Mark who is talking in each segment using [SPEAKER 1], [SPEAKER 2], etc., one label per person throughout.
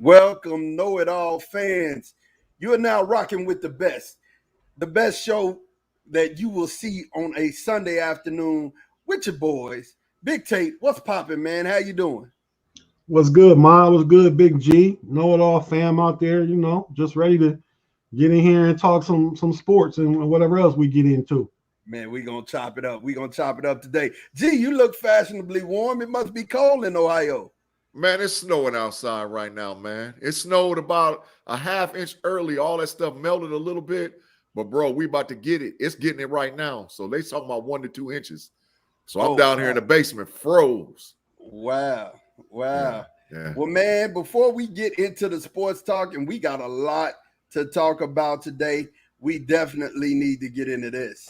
[SPEAKER 1] Welcome, KnoItAllz fans. You are now rocking with the best show that you will see on a Sunday afternoon with your boys. Big Tate, what's popping, man? How you doing?
[SPEAKER 2] What's good, Ma? What's good, Big G? Know it all fam out there, just ready to get in here and talk some sports and whatever else we get into.
[SPEAKER 1] Man, we gonna chop it up. We gonna chop it up today. Gee, you look fashionably warm. It must be cold in Ohio.
[SPEAKER 3] Man, it's snowing outside right now, man. It snowed about a half inch early. All that stuff melted a little bit. But, bro, we about to get it. It's getting it right now. So they talking about 1 to 2 inches. So I'm down here in the basement, froze.
[SPEAKER 1] Wow.
[SPEAKER 3] Yeah.
[SPEAKER 1] Well, man, before we get into the sports talk, and we got a lot to talk about today, we definitely need to get into this.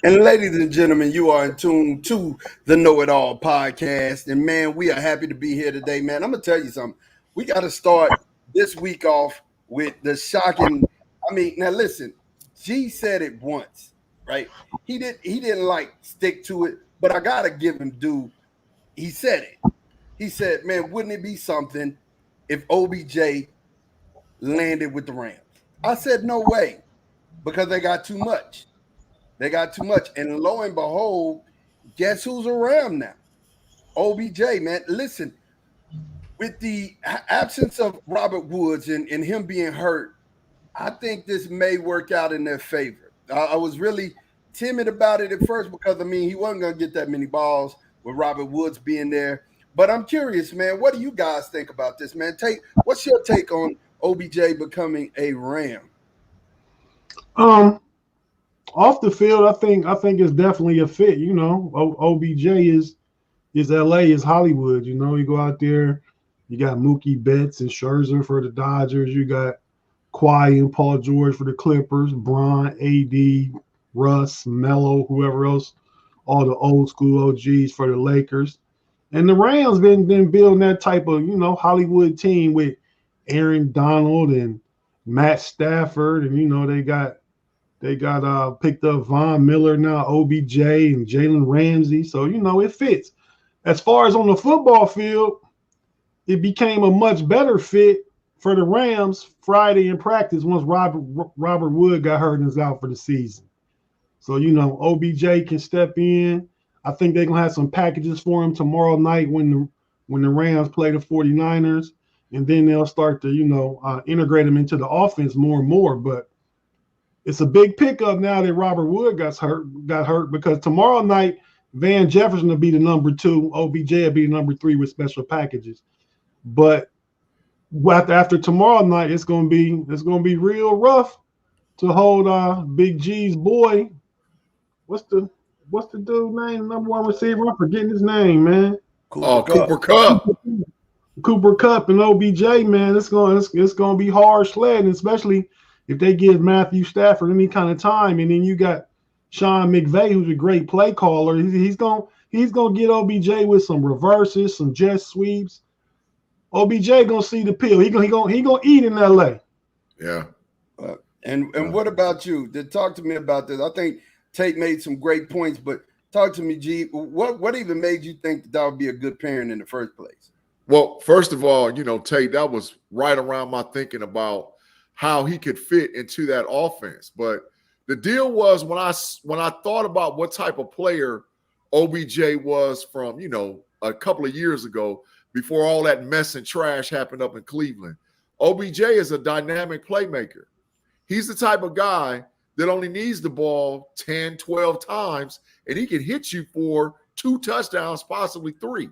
[SPEAKER 1] And ladies and gentlemen, you are in tune to the KnoItAllz podcast. And man, we are happy to be here today, man. I'm going to tell you something. We got to start this week off with the shocking. Now listen, G said it once, right? He didn't like stick to it, but I got to give him due. He said it. He said, man, wouldn't it be something if OBJ landed with the Rams? I said, no way, because they got too much. And lo and behold, guess who's around now? OBJ, man. Listen, with the absence of Robert Woods and him being hurt, I think this may work out in their favor. I was really timid about it at first because, he wasn't going to get that many balls with Robert Woods being there. But I'm curious, man, what do you guys think about this, man? What's your take on OBJ becoming a Ram?
[SPEAKER 2] Off the field, I think it's definitely a fit. OBJ is LA, is Hollywood. You go out there, you got Mookie Betts and Scherzer for the Dodgers. You got Kawhi and Paul George for the Clippers, Bron, AD, Russ, Melo, whoever else, all the old school OGs for the Lakers. And the Rams been building that type of, Hollywood team with Aaron Donald and Matt Stafford, and they got picked up Von Miller now, OBJ and Jalen Ramsey. So, it fits. As far as on the football field, it became a much better fit for the Rams Friday in practice once Robert Wood got hurt and is out for the season. So, OBJ can step in. I think they're going to have some packages for him tomorrow night when the Rams play the 49ers. And then they'll start to, integrate him into the offense more and more. But it's a big pickup now that Robert Wood got hurt because tomorrow night Van Jefferson will be the number 2, OBJ will be the number 3 with special packages. But after tomorrow night, it's gonna be real rough to hold Big G's boy. What's the dude name? Number 1 receiver. I'm forgetting his name, man.
[SPEAKER 3] Cooper Kupp.
[SPEAKER 2] Cooper Kupp and OBJ, man. It's gonna be hard sledding, especially if they give Matthew Stafford any kind of time. And then you got Sean McVay, who's a great play caller. He's gonna get OBJ with some reverses, some jet sweeps. OBJ gonna see the pill. He gonna eat in LA.
[SPEAKER 3] Yeah.
[SPEAKER 1] And what about you? Talk to me about this. I think Tate made some great points, but talk to me, G. What even made you think that would be a good pairing in the first place?
[SPEAKER 3] Well, first of all, Tate, that was right around my thinking about how he could fit into that offense. But the deal was when I thought about what type of player OBJ was from, a couple of years ago before all that mess and trash happened up in Cleveland, OBJ is a dynamic playmaker. He's the type of guy that only needs the ball 10, 12 times, and he can hit you for 2 touchdowns, possibly 3.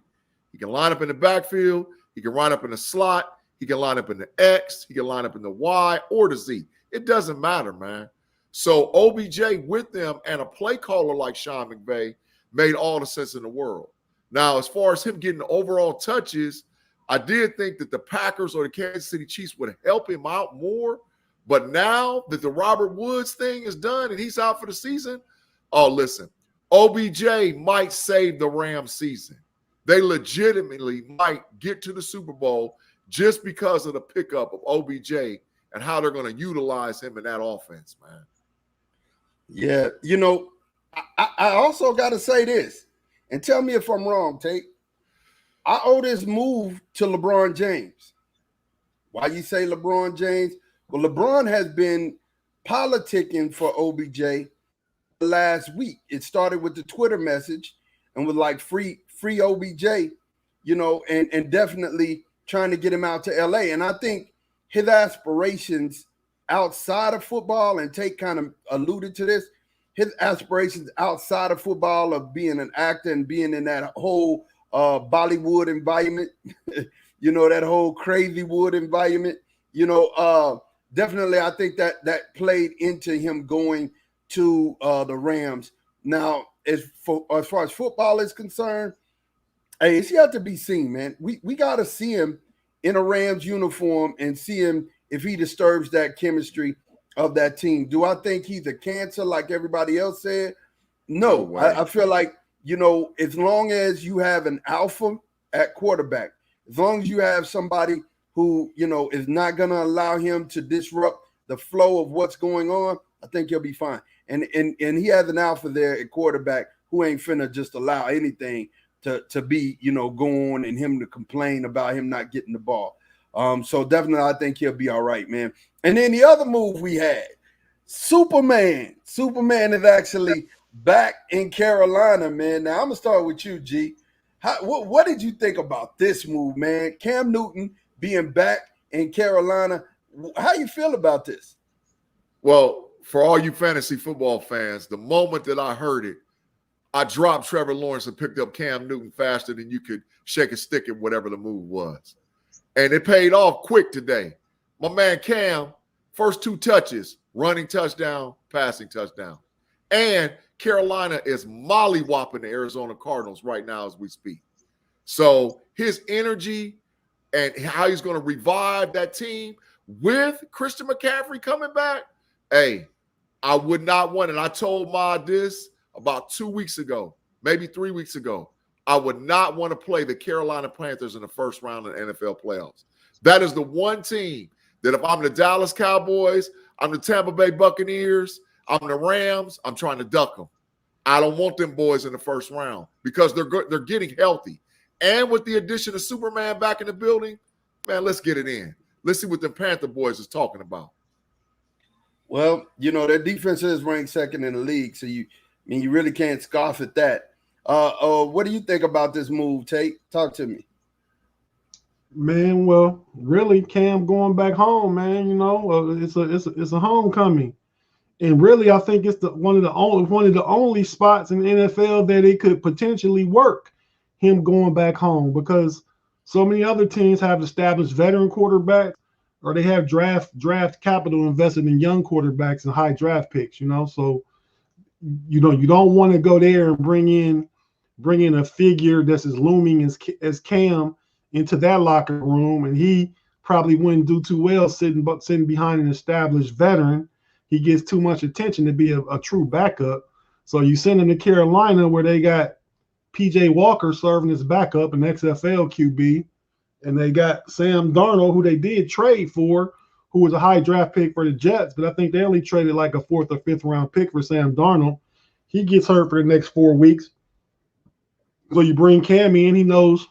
[SPEAKER 3] He can line up in the backfield. He can line up in the slot. He can line up in the X. He can line up in the Y or the Z. It doesn't matter, man. So OBJ with them and a play caller like Sean McVay made all the sense in the world. Now, as far as him getting overall touches, I did think that the Packers or the Kansas City Chiefs would help him out more. But now that the Robert Woods thing is done and he's out for the season, oh, listen, OBJ might save the Rams season. They legitimately might get to the Super Bowl just because of the pickup of OBJ and how they're going to utilize him in that offense, man.
[SPEAKER 1] Yeah, I also got to say this, and tell me if I'm wrong, Tate. I owe this move to LeBron James. Why you say LeBron James? Well, LeBron has been politicking for OBJ last week. It started with the Twitter message and was like free OBJ, and definitely trying to get him out to LA. And I think his aspirations outside of football, and Tate kind of alluded to this, his aspirations outside of football of being an actor and being in that whole Bollywood environment, that whole crazy wood environment, definitely I think that played into him going to the Rams. Now, as far as football is concerned, hey, it's yet to be seen, man. We got to see him in a Rams uniform and see him if he disturbs that chemistry of that team. Do I think he's a cancer like everybody else said? No. I feel like, as long as you have an alpha at quarterback, as long as you have somebody who, is not going to allow him to disrupt the flow of what's going on, I think he'll be fine. And he has an alpha there at quarterback who ain't finna just allow anything to be, go on and him to complain about him not getting the ball. So definitely I think he'll be all right, man. And then the other move we had, Superman. Superman is actually back in Carolina, man. Now I'm gonna start with you, G. What did you think about this move, man? Cam Newton being back in Carolina. How you feel about this?
[SPEAKER 3] Well, for all you fantasy football fans, the moment that I heard it, I dropped Trevor Lawrence and picked up Cam Newton faster than you could shake a stick at whatever the move was. And it paid off quick today. My man Cam, first 2 touches, running touchdown, passing touchdown. And Carolina is mollywhopping the Arizona Cardinals right now as we speak. So his energy and how he's going to revive that team with Christian McCaffrey coming back, hey, I would not want it. I told Ma this about 2 weeks ago, maybe 3 weeks ago. I would not want to play the Carolina Panthers in the first round of the NFL playoffs. That is the one team that if I'm the Dallas Cowboys, I'm the Tampa Bay Buccaneers, I'm the Rams, I'm trying to duck them. I don't want them boys in the first round because they're getting healthy. And with the addition of Superman back in the building, man, let's get it in. Let's see what the Panther boys is talking about.
[SPEAKER 1] Well, their defense is ranked second in the league, so you really can't scoff at that. What do you think about this move, Tate? Talk to me.
[SPEAKER 2] Man, well, really, Cam going back home, man. It's a homecoming, and really, I think it's one of the only spots in the NFL that it could potentially work. Him going back home, because so many other teams have established veteran quarterbacks, or they have draft capital invested in young quarterbacks and high draft picks. So you don't want to go there and bring in a figure that's as looming as Cam into that locker room, and he probably wouldn't do too well sitting behind an established veteran. He gets too much attention to be a true backup. So you send him to Carolina, where they got PJ Walker serving as backup, an XFL QB, and they got Sam Darnold, who they did trade for, who was a high draft pick for the Jets, but I think they only traded like a 4th or 5th round pick for Sam Darnold. He gets hurt for the next 4 weeks. So you bring Cam in, he knows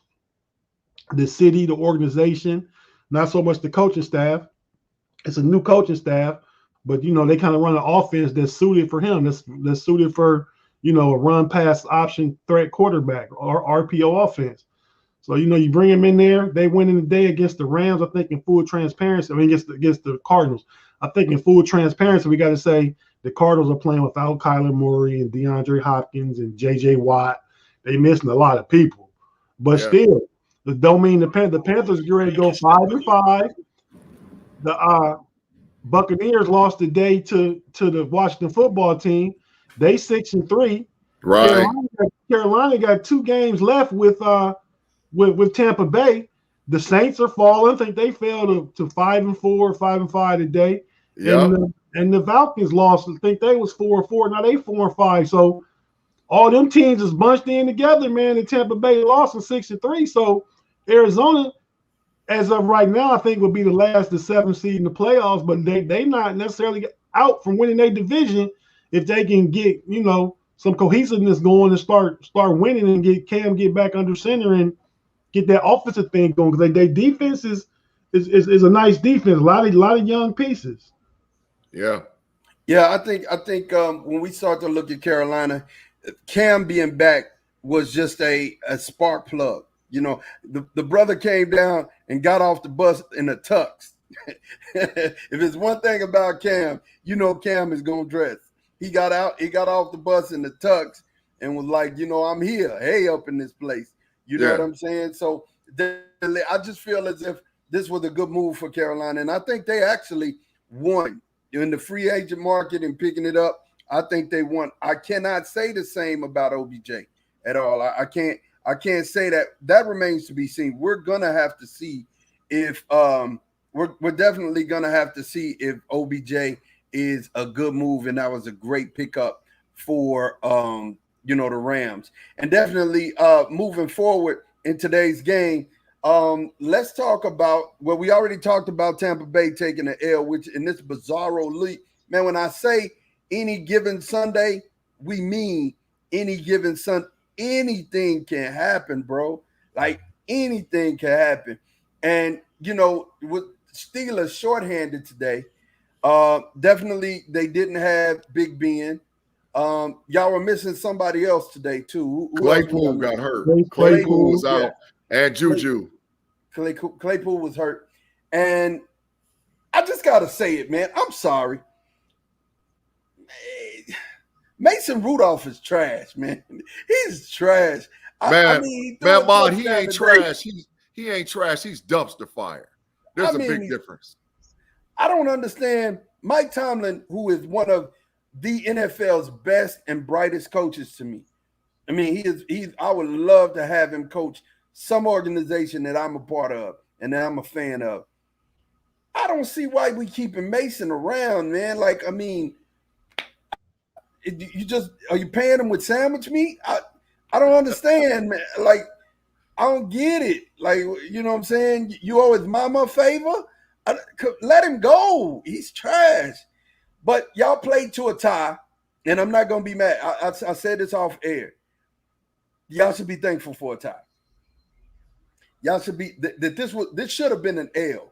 [SPEAKER 2] the city, the organization, not so much the coaching staff. It's a new coaching staff, but they kind of run an offense that's suited for him, that's suited for a run pass option threat quarterback or RPO offense. So you bring him in there, they win in the day against the Rams. I think in full transparency, against the Cardinals. I think in full transparency, we got to say the Cardinals are playing without Kyler Murray and DeAndre Hopkins and J.J. Watt. They missing a lot of people, but still, It don't mean the Panthers get ready to go 5-5. The Buccaneers lost today to the Washington football team. They 6-3.
[SPEAKER 3] Right.
[SPEAKER 2] Carolina got 2 games left with Tampa Bay. The Saints are falling. I think they fell to 5-4, 5-5 today.
[SPEAKER 3] Yeah.
[SPEAKER 2] And the Falcons lost. I think they was 4-4. Now they 4-5. So all them teams is bunched in together, man. And Tampa Bay lost in 6-3. So Arizona, as of right now, I think will be the 7th seed in the playoffs. But they not necessarily out from winning their division if they can get some cohesiveness going and start winning and get back under center and get that offensive thing going, because their defense is a nice defense. A lot of young pieces.
[SPEAKER 1] Yeah. I think when we start to look at Carolina, Cam being back was just a spark plug. The brother came down and got off the bus in a tux. If it's one thing about Cam, Cam is gonna dress. He got off the bus in the tux and was like, I'm here, hey, up in this place. You know what I'm saying? So I just feel as if this was a good move for Carolina. And I think they actually won in the free agent market and picking it up. I think they won. I cannot say the same about OBJ at all. I can't say that. That remains to be seen. We're going to have to see if we're definitely going to have to see if OBJ is a good move. And that was a great pickup for the Rams. And definitely moving forward in today's game, let's talk about we already talked about Tampa Bay taking an L, which in this bizarro league, man, when I say any given Sunday, we mean any given Sunday. Anything can happen, bro. Like anything can happen. And, with Steelers shorthanded today, definitely they didn't have Big Ben. Y'all were missing somebody else today too.
[SPEAKER 3] Claypool got hurt. Claypool was out, and Juju.
[SPEAKER 1] Claypool was hurt, and I just gotta say it, man. I'm sorry. Mason Rudolph is trash, man. He's trash.
[SPEAKER 3] Man, he ain't trash. He ain't trash. He's dumpster fire. There's a big difference.
[SPEAKER 1] I don't understand. Mike Tomlin, who is one of the NFL's best and brightest coaches to me. I mean, I would love to have him coach some organization that I'm a part of and that I'm a fan of. I don't see why we keeping Mason around, man. Like, I mean, are you paying him with sandwich meat? I don't understand, man. Like, I don't get it. Like, you know what I'm saying? You owe his mama a favor? Let him go. He's trash. But y'all played to a tie, and I'm not going to be mad. I said this off air. Y'all should be thankful for a tie. Y'all should be this should have been an L.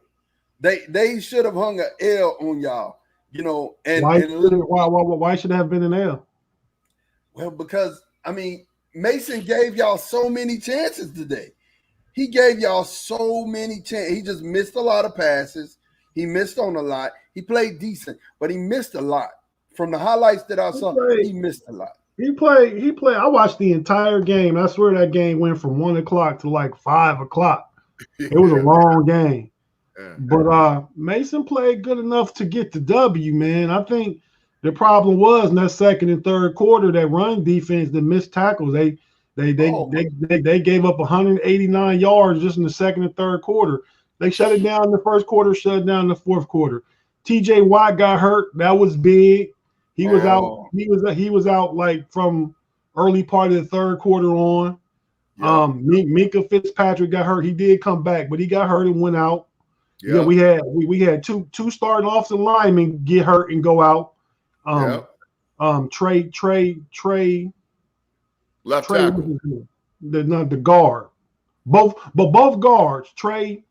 [SPEAKER 1] They should have hung an L on y'all.
[SPEAKER 2] Why should it have been an L?
[SPEAKER 1] Well, because Mason gave y'all so many chances today. He gave y'all so many chances. He just missed a lot of passes. He missed on a lot. He played decent, but he missed a lot. From the highlights that I saw, he missed a lot.
[SPEAKER 2] He played. I watched the entire game. I swear that game went from 1 o'clock to like 5 o'clock. It was a long game. But Mason played good enough to get the W, man. I think the problem was in that second and third quarter, that run defense, the missed tackles. They gave up 189 yards just in the second and third quarter. They shut it down in the first quarter, shut it down in the fourth quarter. TJ Watt got hurt. That was big. He was out. He was out like from early part of the third quarter on. Yeah. Minka Fitzpatrick got hurt. He did come back, but he got hurt and went out. Yeah, we had two starting offensive linemen get hurt and go out. Trey
[SPEAKER 3] left tackle.
[SPEAKER 2] The guard. Both guards, Trey,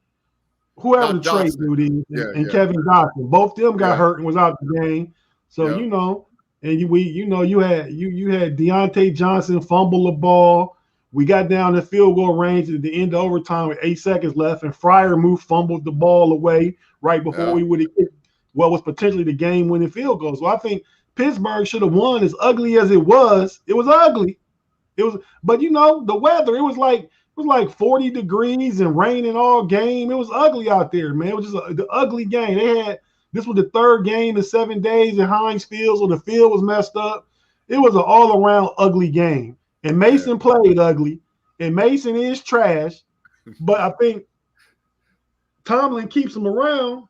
[SPEAKER 2] whoever the Trey dude is, and Kevin Dotson, both of them got hurt and was out the game. So and you had Deontay Johnson fumble the ball. We got down the field goal range at the end of overtime with 8 seconds left, and Freiermuth fumbled the ball away right before we would have hit what was potentially the game-winning field goal. So I think Pittsburgh should have won. As ugly as it was ugly. But the weather, it was like was like 40 degrees and raining all game. It was ugly out there, man. It was just the ugly game. This was the third game in 7 days in Heinz Field, so the field was messed up. It was an all-around ugly game. And Mason played ugly, and Mason is trash. But I think Tomlin keeps him around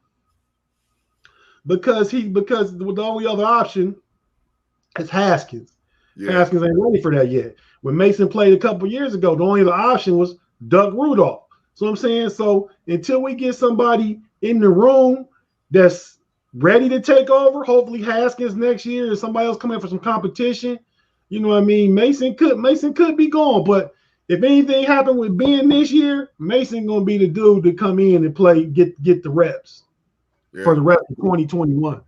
[SPEAKER 2] because the only other option is Haskins. Yeah. Haskins ain't ready for that yet. When Mason played a couple years ago, the only other option was Doug Rudolph. So I'm saying, so until we get somebody in the room that's ready to take over, hopefully Haskins next year or somebody else coming for some competition, you know what I mean? Mason could be gone, but if anything happened with Ben this year, Mason gonna be the dude to come in and play, get the reps for the rest of 2021.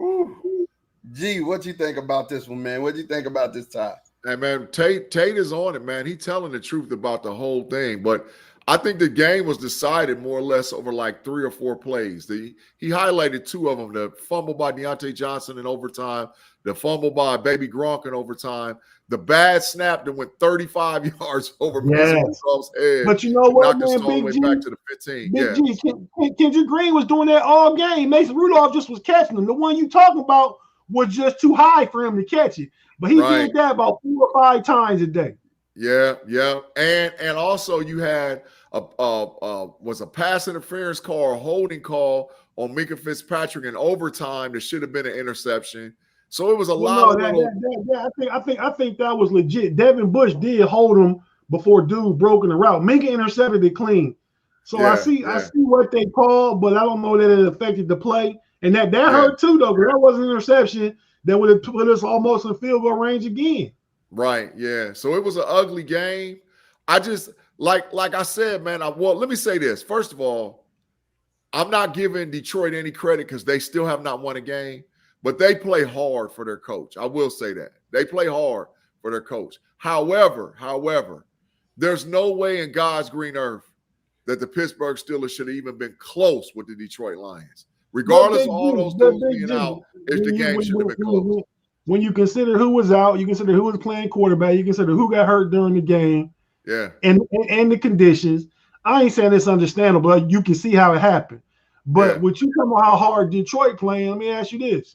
[SPEAKER 1] Ooh. Gee, what you think about this one, man? What do you think about this tie?
[SPEAKER 3] Hey, man, Tate is on it, man. He's telling the truth about the whole thing. But I think the game was decided more or less over like 3 or 4 plays. He highlighted 2 of them, the fumble by Deontay Johnson in overtime, the fumble by Baby Gronk in overtime, the bad snap that went 35 yards over Rudolph's head.
[SPEAKER 2] But you know what, man,
[SPEAKER 3] all the way back to the 15.
[SPEAKER 2] Kendrick Green was doing that all game. Mason Rudolph just was catching them. The one you talking about was just too high for him to catch it. But he did that about 4 or 5 times a day.
[SPEAKER 3] Yeah. And also you had was a pass interference call or holding call on Minkah Fitzpatrick in overtime that should have been an interception. So it was a lot of
[SPEAKER 2] I think that was legit. Devin Bush did hold him before dude broke in the route. Minkah intercepted it clean. So I see what they called, but I don't know that it affected the play. And that hurt too, though, because that was an interception that would have put us almost in field goal range again.
[SPEAKER 3] Right, yeah. So it was an ugly game. I just like I said, man. Let me say this. First of all, I'm not giving Detroit any credit because they still have not won a game, but they play hard for their coach. I will say that. They play hard for their coach. However, there's no way in God's green earth that the Pittsburgh Steelers should have even been close with the Detroit Lions. Regardless of all those dudes being out, the game should have been close.
[SPEAKER 2] When you consider who was out, you consider who was playing quarterback, you consider who got hurt during the game, and the conditions. I ain't saying it's understandable, but you can see how it happened. But when you talking about how hard Detroit playing, let me ask you this: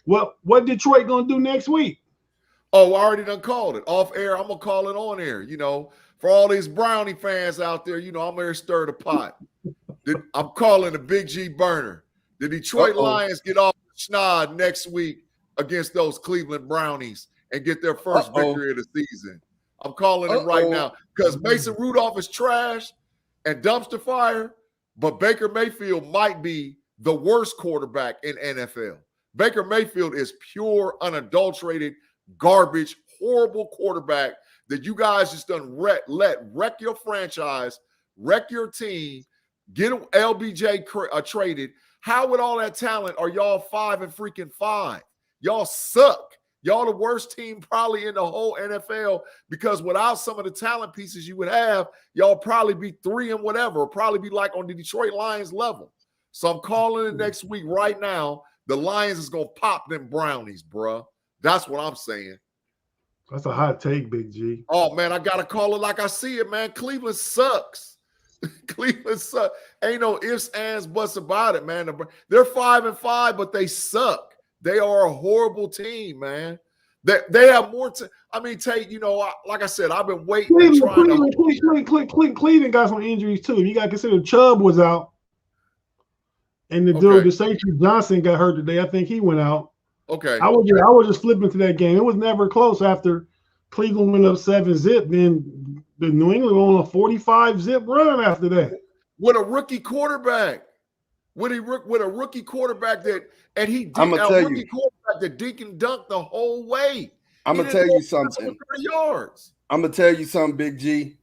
[SPEAKER 2] what Detroit gonna do next week?
[SPEAKER 3] Oh, I already done called it off air. I'm gonna call it on air. You know, for all these Brownie fans out there, you know, I'm here to stir the pot. I'm calling the Big G burner. The Detroit Lions get off the schneid next week against those Cleveland Brownies and get their first victory of the season. I'm calling it right now because Mason Rudolph is trash and dumpster fire, but Baker Mayfield might be the worst quarterback in NFL. Baker Mayfield is pure, unadulterated, garbage, horrible quarterback that you guys just done wreck your franchise, wreck your team, get LBJ traded. How with all that talent are y'all 5-5? Y'all suck. Y'all the worst team probably in the whole NFL because without some of the talent pieces you would have, y'all probably be 3 and whatever, or probably be like on the Detroit Lions level. So I'm calling it next week right now. The Lions is going to pop them Brownies, bruh. That's what I'm saying.
[SPEAKER 2] That's a hot take, Big G.
[SPEAKER 3] Oh, man, I got to call it like I see it, man. Cleveland sucks. Cleveland sucks. Ain't no ifs, ands, buts about it, man. They're 5-5, but they suck. They are a horrible team, man. They have more. I mean, Tate, you know, like I said, I've been waiting.
[SPEAKER 2] Cleveland got some injuries too. You got to consider Chubb was out, and the dude, the safety Johnson, got hurt today. I think he went out.
[SPEAKER 3] Okay.
[SPEAKER 2] I was just flipping to that game. It was never close after Cleveland went up 7-0. Then the New England went on a 45-0 run after that.
[SPEAKER 3] With a rookie quarterback. With a rookie quarterback that dink and dunk the whole way.
[SPEAKER 1] I'm gonna tell you something.
[SPEAKER 3] Yards.
[SPEAKER 1] I'm gonna tell you something, Big G.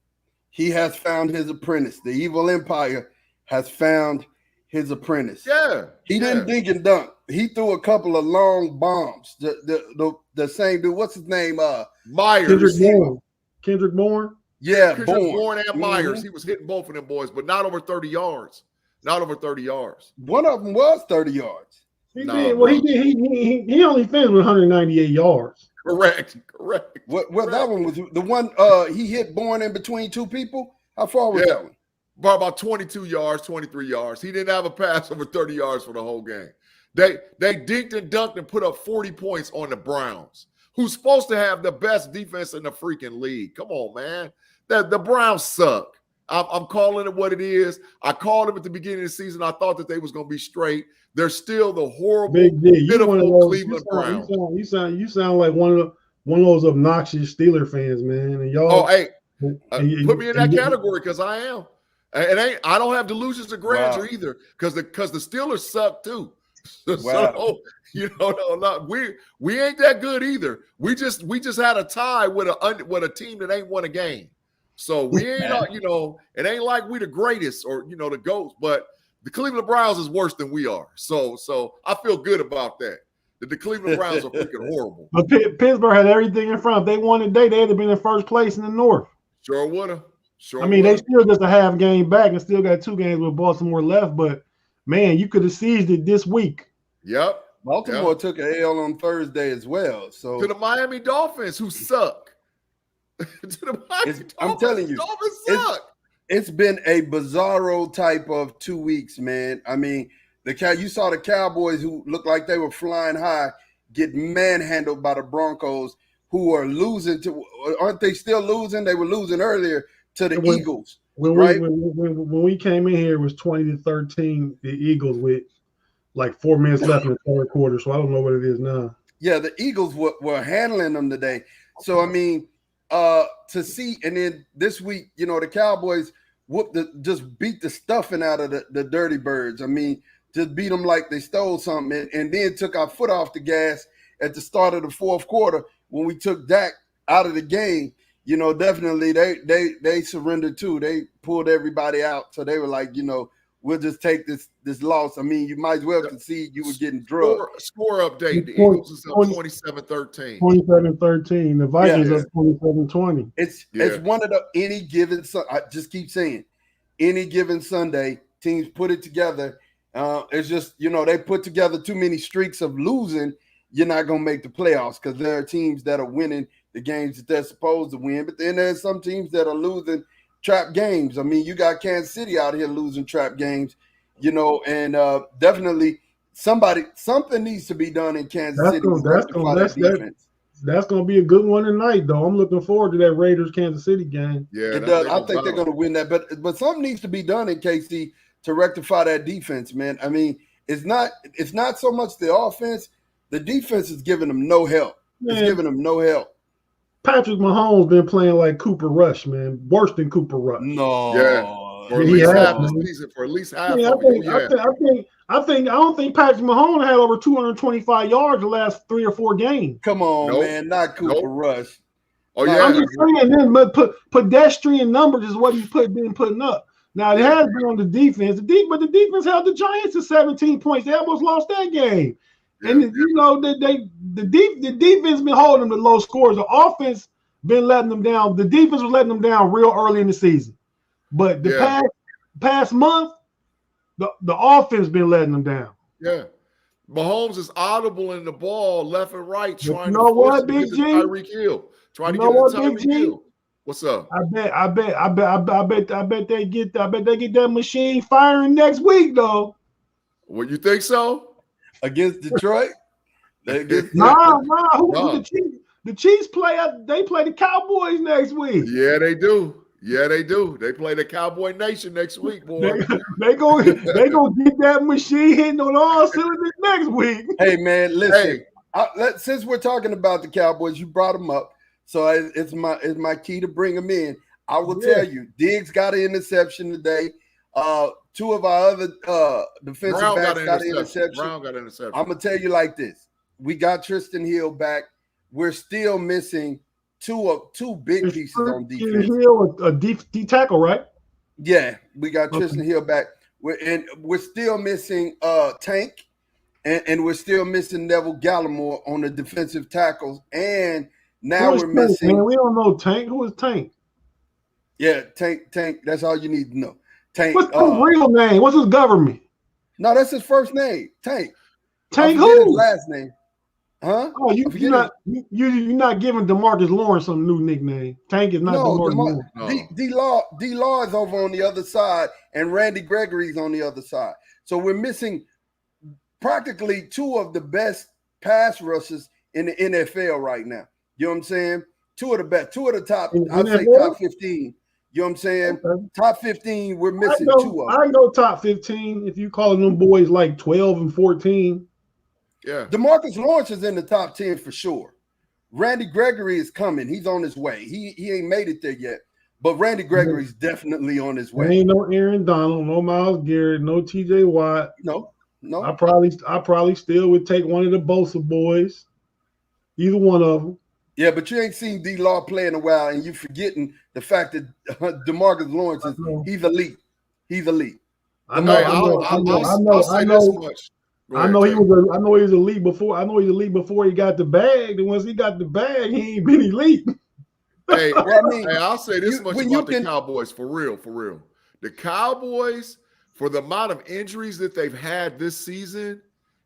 [SPEAKER 1] He has found his apprentice. The evil empire has found his apprentice.
[SPEAKER 3] Yeah.
[SPEAKER 1] He didn't dink and dunk. He threw a couple of long bombs. The same dude. What's his name?
[SPEAKER 3] Myers.
[SPEAKER 2] Kendrick Bourne.
[SPEAKER 1] Yeah,
[SPEAKER 3] Kendrick Bourne and Myers. He was hitting both of them boys, but not over 30 yards. Not over 30 yards.
[SPEAKER 1] One of them was 30 yards.
[SPEAKER 2] He only finished with 198 yards.
[SPEAKER 3] Correct.
[SPEAKER 1] What that one was the one he hit Bourne in between two people? How far was that one?
[SPEAKER 3] About 22 yards, 23 yards. He didn't have a pass over 30 yards for the whole game. They dinked and dunked and put up 40 points on the Browns, who's supposed to have the best defense in the freaking league. Come on, man. The Browns suck. I'm calling it what it is. I called them at the beginning of the season. I thought that they was going to be straight. They're still the horrible, pitiful Cleveland Browns.
[SPEAKER 2] You sound like one of those obnoxious Steeler fans, man. And y'all.
[SPEAKER 3] Oh, hey, put me in that category because I am. I don't have delusions of grandeur either because the Steelers suck too. So we ain't that good either. We just had a tie with a team that ain't won a game. So we ain't it ain't like we the greatest or the GOATs, but the Cleveland Browns is worse than we are. So I feel good about that. The Cleveland Browns are freaking horrible.
[SPEAKER 2] But Pittsburgh had everything in front. If they won today, they'd have been in first place in the North.
[SPEAKER 3] Sure would have.
[SPEAKER 2] They still just a half game back and still got 2 games with Baltimore left. But man, you could have seized it this week.
[SPEAKER 3] Yep.
[SPEAKER 1] Baltimore took an L on Thursday as well. So
[SPEAKER 3] to the Miami Dolphins, who suck.
[SPEAKER 1] I'm telling you,
[SPEAKER 3] Dolphins suck.
[SPEAKER 1] It's been a bizarro type of 2 weeks, man. I mean, you saw the Cowboys who looked like they were flying high get manhandled by the Broncos, who are losing to. Aren't they still losing? They were losing earlier to the Eagles. When
[SPEAKER 2] we came in here, it was 20-13. The Eagles with like 4 minutes left in the third quarter. So I don't know what it is now.
[SPEAKER 1] Yeah, the Eagles were handling them today. So I mean, to see, and then this week, the Cowboys just beat the stuffing out of the Dirty Birds. I mean, just beat them like they stole something, and then took our foot off the gas at the start of the fourth quarter when we took Dak out of the game. Definitely they surrendered too. They pulled everybody out, so they were like, we'll just take this loss. I mean, you might as well concede you were getting drugged.
[SPEAKER 3] Score update. The Eagles is up 27-13.
[SPEAKER 2] 27-13. The Vikings up 27-20.
[SPEAKER 1] It's one of the any given. I just keep saying, any given Sunday, teams put it together. It's just they put together too many streaks of losing. You're not gonna make the playoffs because there are teams that are winning the games that they're supposed to win, but then there's some teams that are losing trap games. I mean, you got Kansas City out here losing trap games, and definitely something needs to be done in Kansas City.
[SPEAKER 2] That's going to be a good one tonight, though. I'm looking forward to that Raiders-Kansas City game.
[SPEAKER 3] Yeah,
[SPEAKER 1] it does. I think they're going to win that, but something needs to be done in KC to rectify that defense, man. I mean, it's not so much the offense. The defense is giving them no help. It's giving them no help.
[SPEAKER 2] Patrick Mahomes been playing like Cooper Rush, man. Worse than Cooper Rush.
[SPEAKER 1] No.
[SPEAKER 3] Yeah. For at least half the season. For at least half.
[SPEAKER 2] I don't think Patrick Mahomes had over 225 yards the last 3 or 4 games.
[SPEAKER 1] Come on, man. Not Cooper Rush.
[SPEAKER 3] Oh, yeah.
[SPEAKER 2] I'm just saying, but pedestrian numbers is what he's been putting up. Now, it has been on the defense. But the defense held the Giants to 17 points. They almost lost that game. And the defense been holding them to low scores. The offense been letting them down. The defense was letting them down real early in the season, but the past month, the offense been letting them down.
[SPEAKER 3] Yeah, Mahomes is audible in the ball left and right, trying
[SPEAKER 2] to force Big G?
[SPEAKER 3] Tyreek Hill, trying to get it to Tyreek Hill. What's up?
[SPEAKER 2] I bet they get that machine firing next week, though.
[SPEAKER 3] You think so?
[SPEAKER 1] Against Detroit?
[SPEAKER 2] Nah. The Chiefs play the Cowboys next week.
[SPEAKER 3] Yeah, they do. They play the Cowboy Nation next week, boy.
[SPEAKER 2] they gonna get that machine hitting on all cylinders next week.
[SPEAKER 1] Hey, man, listen. Since we're talking about the Cowboys, you brought them up, so it's my key to bring them in. I will tell you, Diggs got an interception today. 2 of our other defensive backs got an interception.
[SPEAKER 3] Brown got an interception.
[SPEAKER 1] I'm going to tell you like this. We got Tristan Hill back. We're still missing two big pieces on defense.
[SPEAKER 2] Hill, a D tackle, right?
[SPEAKER 1] Yeah, we got Tristan Hill back. We're still missing Tank, and we're still missing Neville Gallimore on the defensive tackles. And now we're missing.
[SPEAKER 2] Man, we don't know Tank. Who is Tank?
[SPEAKER 1] Yeah, Tank. That's all you need to know. Tank.
[SPEAKER 2] What's his real name? What's his government?
[SPEAKER 1] No, that's his first name. Tank.
[SPEAKER 2] Tank who?
[SPEAKER 1] His last name. Huh?
[SPEAKER 2] Oh, you're not giving DeMarcus Lawrence some new nickname. Tank is not DeMarcus Lawrence.
[SPEAKER 3] No.
[SPEAKER 1] D-Law is over on the other side, and Randy Gregory's on the other side. So we're missing practically two of the best pass rushers in the NFL right now. You know what I'm saying? Two of the best, two of the top, I'd say top 15. You know what I'm saying? Okay. Top 15, we're missing two of them.
[SPEAKER 2] I go top 15 if you calling them boys like 12 and 14.
[SPEAKER 3] Yeah.
[SPEAKER 1] DeMarcus Lawrence is in the top 10 for sure. Randy Gregory is coming. He's on his way. He ain't made it there yet. But Randy Gregory's definitely on his way.
[SPEAKER 2] There ain't no Aaron Donald, no Myles Garrett, no TJ Watt.
[SPEAKER 1] No.
[SPEAKER 2] I probably still would take one of the Bosa boys. Either one of them.
[SPEAKER 1] Yeah, but you ain't seen D-Law play in a while, and you forgetting the fact that DeMarcus Lawrence he's elite. He's elite.
[SPEAKER 2] I know he was elite before. I know he's elite before he got the bag. And once he got the bag, he ain't been elite.
[SPEAKER 3] Hey, I'll say this much about the Cowboys for real. The Cowboys, for the amount of injuries that they've had this season,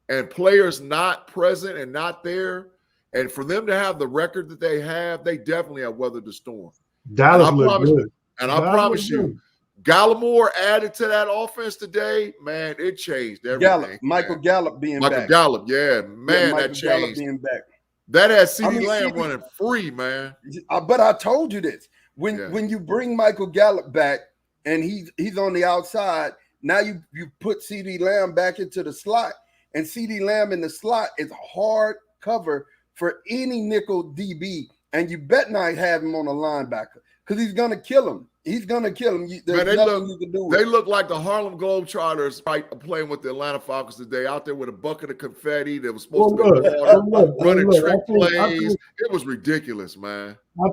[SPEAKER 3] and players not present and not there, and for them to have the record that they have, they definitely have weathered the storm.
[SPEAKER 2] Dallas looked good.
[SPEAKER 3] And I promise you, Gallimore added to that offense today, man, it changed everything.
[SPEAKER 1] Michael Gallup being back.
[SPEAKER 3] Michael Gallup, yeah, man, that changed. Gallup being back. That had CeeDee Lamb running free, man.
[SPEAKER 1] But I told you this. When you bring Michael Gallup back and he's on the outside, now you put CeeDee Lamb back into the slot, and CeeDee Lamb in the slot is hard cover for any nickel DB, and you bet not have him on a linebacker because he's going to kill him. He's going to kill him. There's nothing you can do.
[SPEAKER 3] They look like the Harlem Globetrotters playing with the Atlanta Falcons today, out there with a bucket of confetti that was supposed to be running trick plays. It was ridiculous, man.
[SPEAKER 2] I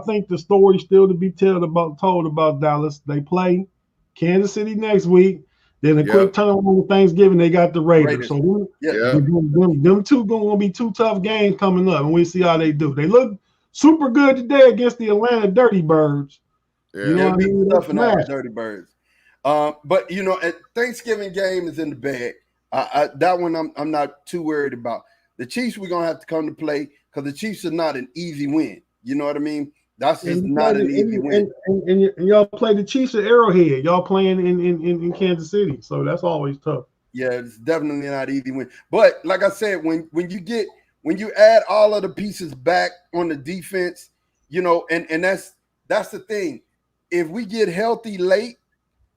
[SPEAKER 2] think the story still to be told about Dallas. They play Kansas City next week. Then a quick turnaround on Thanksgiving, they got the Raiders. So them two going to be two tough games coming up, and we'll see how they do. They look super good today against the Atlanta Dirty Birds.
[SPEAKER 1] Yeah, you know what I mean? Tough enough, Dirty Birds. But Thanksgiving game is in the bag. That one I'm not too worried about. The Chiefs we're gonna have to come to play because the Chiefs are not an easy win. You know what I mean? That's just not an easy win.
[SPEAKER 2] And y'all play the Chiefs at Arrowhead. Y'all playing in Kansas City, so that's always tough.
[SPEAKER 1] Yeah, it's definitely not an easy win. But like I said, when you add all of the pieces back on the defense, and that's the thing. If we get healthy late,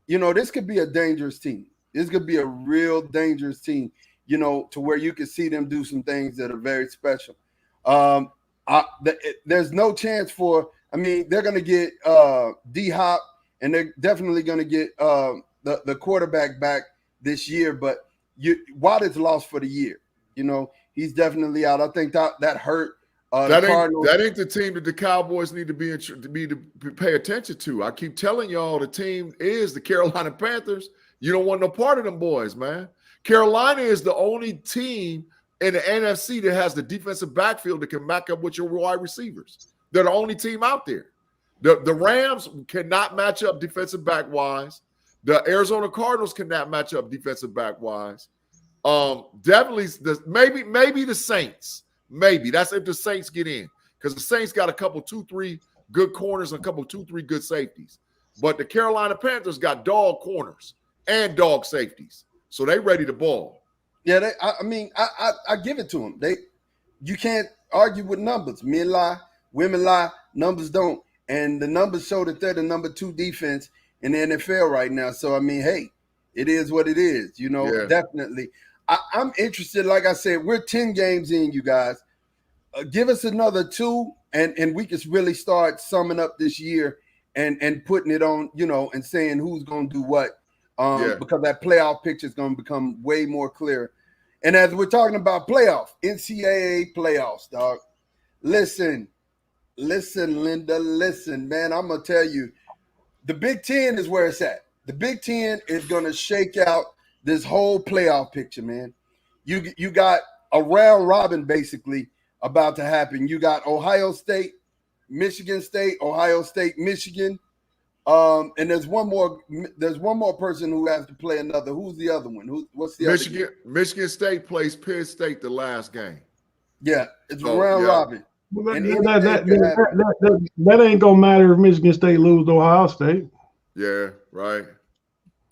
[SPEAKER 1] this could be a dangerous team. This could be a real dangerous team, to where you can see them do some things that are very special. There's no chance they're going to get D-Hop, and they're definitely going to get the quarterback back this year, but Watt is lost for the year. He's definitely out. I think that hurt.
[SPEAKER 3] That ain't the team that the Cowboys need to pay attention to. I keep telling y'all the team is the Carolina Panthers. You don't want no part of them boys, man. Carolina is the only team in the NFC that has the defensive backfield that can back up with your wide receivers. They're the only team out there. The Rams cannot match up defensive back-wise. The Arizona Cardinals cannot match up defensive back-wise. Definitely, maybe the Saints. Maybe that's if the Saints get in, because the Saints got a couple 2-3 good corners and a couple 2-3 good safeties. But the Carolina Panthers got dog corners and dog safeties, so they ready to ball.
[SPEAKER 1] Yeah, I give it to them. You can't argue with numbers. Men lie, women lie, numbers don't, and the numbers show that they're the number 2 defense in the NFL right now. So hey, it is what it is. Definitely. I'm interested. Like I said, we're 10 games in, you guys. Give us another 2, and we can really start summing up this year and putting it on, and saying who's going to do what. Because that playoff picture is going to become way more clear. And as we're talking about NCAA playoffs, dog. Listen, Linda, listen, man. I'm going to tell you, the Big Ten is where it's at. The Big Ten is going to shake out this whole playoff picture, man. You got a round robin basically about to happen. You got Ohio State, Michigan State, Ohio State, Michigan. And there's one more person who has to play another. Who's the other one? What's the other?
[SPEAKER 3] Michigan State plays Penn State the last game.
[SPEAKER 1] Yeah, it's a round robin. And
[SPEAKER 2] that ain't gonna matter if Michigan State lose to Ohio State.
[SPEAKER 3] Yeah, right.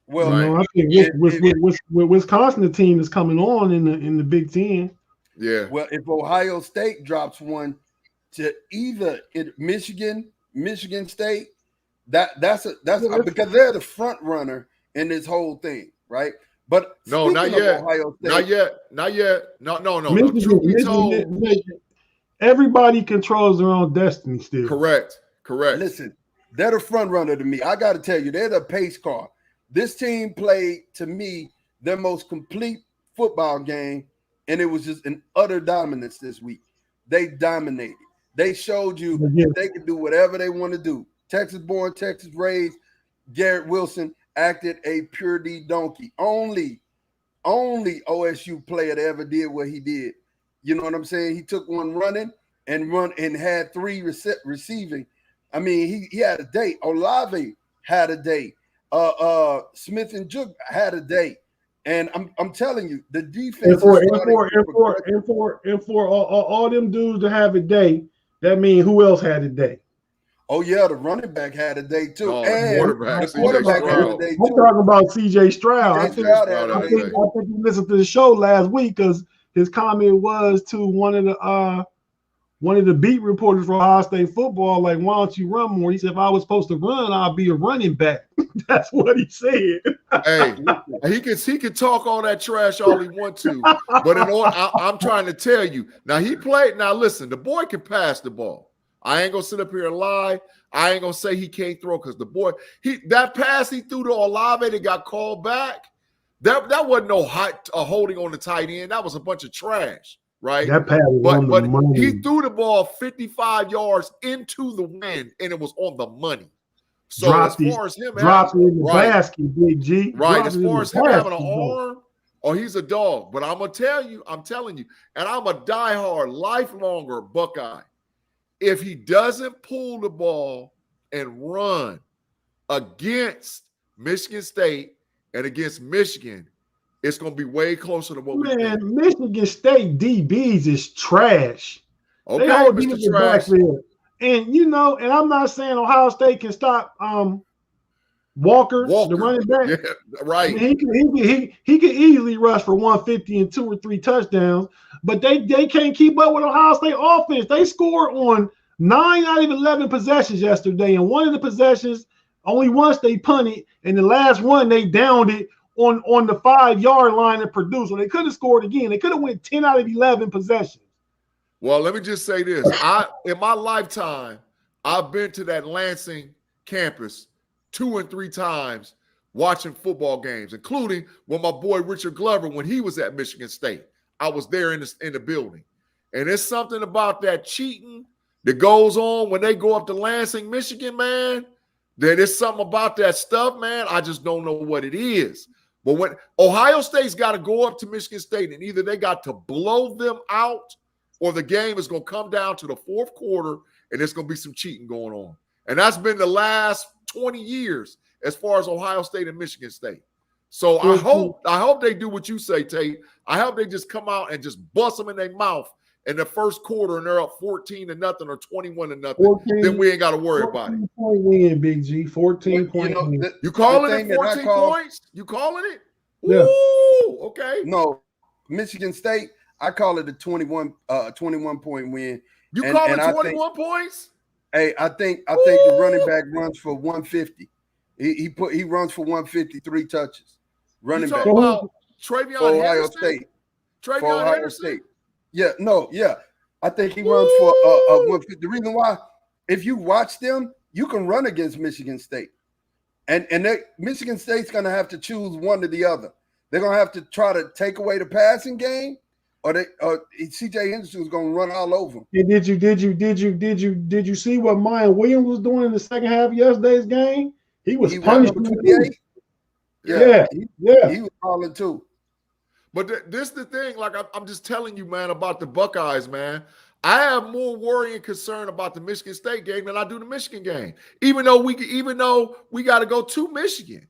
[SPEAKER 1] Well,
[SPEAKER 2] I think with Wisconsin, the team is coming on in the Big Ten.
[SPEAKER 3] Yeah.
[SPEAKER 1] Well, if Ohio State drops one to either Michigan State, that's because they're the front runner in this whole thing, right? But
[SPEAKER 3] no, not yet.
[SPEAKER 1] Ohio State,
[SPEAKER 3] not yet. No.
[SPEAKER 2] Michigan, everybody controls their own destiny still.
[SPEAKER 3] Correct.
[SPEAKER 1] Listen, they're the front runner to me. I got to tell you, they're the pace car. This team played, to me, their most complete football game, and it was just an utter dominance this week. They dominated. They showed you that they could do whatever they want to do. Texas-born, Texas-raised, Garrett Wilson acted a pure D donkey. Only OSU player that ever did what he did. You know what I'm saying? He took one running and had 3 receiving. I mean, he had a day. Olave had a day. Smith and Jug had a day. And I'm telling you, the defense
[SPEAKER 2] for all them dudes to have a day, that means who else had a day?
[SPEAKER 1] Oh yeah, the running back had a day too.
[SPEAKER 3] And
[SPEAKER 1] the quarterback had a day too.
[SPEAKER 2] I'm talking about CJ Stroud. I think you listened to the show last week because his comment was to one of the beat reporters for Ohio State football, like, why don't you run more? He said, if I was supposed to run, I'll be a running back. That's what he said.
[SPEAKER 3] Hey, he can talk all that trash all he wants to, but I'm trying to tell you. Now he played. Now listen, the boy can pass the ball. I ain't gonna sit up here and lie. I ain't gonna say he can't throw because the boy, that pass he threw to Olave that got called back, that wasn't no holding on the tight end. That was a bunch of trash. Right,
[SPEAKER 2] that pass was on the money.
[SPEAKER 3] He threw the ball 55 yards into the wind, and it was on the money. So as far as him
[SPEAKER 2] having in the basket, Big G.
[SPEAKER 3] Right, as far as him having an arm, he's a dog. But I'm telling you, and I'm a diehard, lifelonger Buckeye. If he doesn't pull the ball and run against Michigan State and against Michigan, it's going to be way closer to what we think.
[SPEAKER 2] Michigan State DBs is trash.
[SPEAKER 3] Okay, Mr. Trash.
[SPEAKER 2] And, and I'm not saying Ohio State can stop Walker, the running back.
[SPEAKER 3] Yeah, right.
[SPEAKER 2] I mean, he could easily rush for 150 and 2 or 3 touchdowns, but they can't keep up with Ohio State offense. They scored on 9 out of 11 possessions yesterday, and one of the possessions, only once they punted, and the last one they downed it on the 5-yard line and Purdue. So they could have scored again. They could have went 10 out of 11 possessions.
[SPEAKER 3] Well, let me just say this. In my lifetime, I've been to that Lansing campus 2 and 3 times watching football games, including when my boy Richard Glover, when he was at Michigan State. I was there in the building. And there's something about that cheating that goes on when they go up to Lansing, Michigan, man. There's something about that stuff, man. I just don't know what it is. But when Ohio State's got to go up to Michigan State, and either they got to blow them out or the game is going to come down to the 4th quarter and there's going to be some cheating going on. And that's been the last 20 years as far as Ohio State and Michigan State. So I hope they do what you say, Tate. I hope they just come out and just bust them in their mouth in the first quarter and they're up 14-0 or 21-0. Then we ain't got to worry about it.
[SPEAKER 2] 14-point win, Big G. 14-point win.
[SPEAKER 3] You calling it 14 points? You calling it?
[SPEAKER 2] Yeah.
[SPEAKER 3] Ooh, okay.
[SPEAKER 1] No, Michigan State, I call it a 21-point win.
[SPEAKER 3] You call it 21 points?
[SPEAKER 1] Hey, I think the running back runs for 150. He runs for 150, 3 touches. Running back.
[SPEAKER 3] About Travion
[SPEAKER 1] Ohio
[SPEAKER 3] Henderson?
[SPEAKER 1] State.
[SPEAKER 3] Travion Henderson?
[SPEAKER 1] State. Yeah, I think he runs for 150. The reason why, if you watch them, you can run against Michigan State. And Michigan State's going to have to choose one or the other. They're going to have to try to take away the passing game, or C.J. Henderson's going to run all over them.
[SPEAKER 2] And did you see what Mayan Williams was doing in the second half of yesterday's game? He was punished.
[SPEAKER 1] 28.
[SPEAKER 2] Yeah.
[SPEAKER 1] He was balling too.
[SPEAKER 3] But this is the thing. Like I'm just telling you, man, about the Buckeyes, man. I have more worry and concern about the Michigan State game than I do the Michigan game. Even though we got to go to Michigan,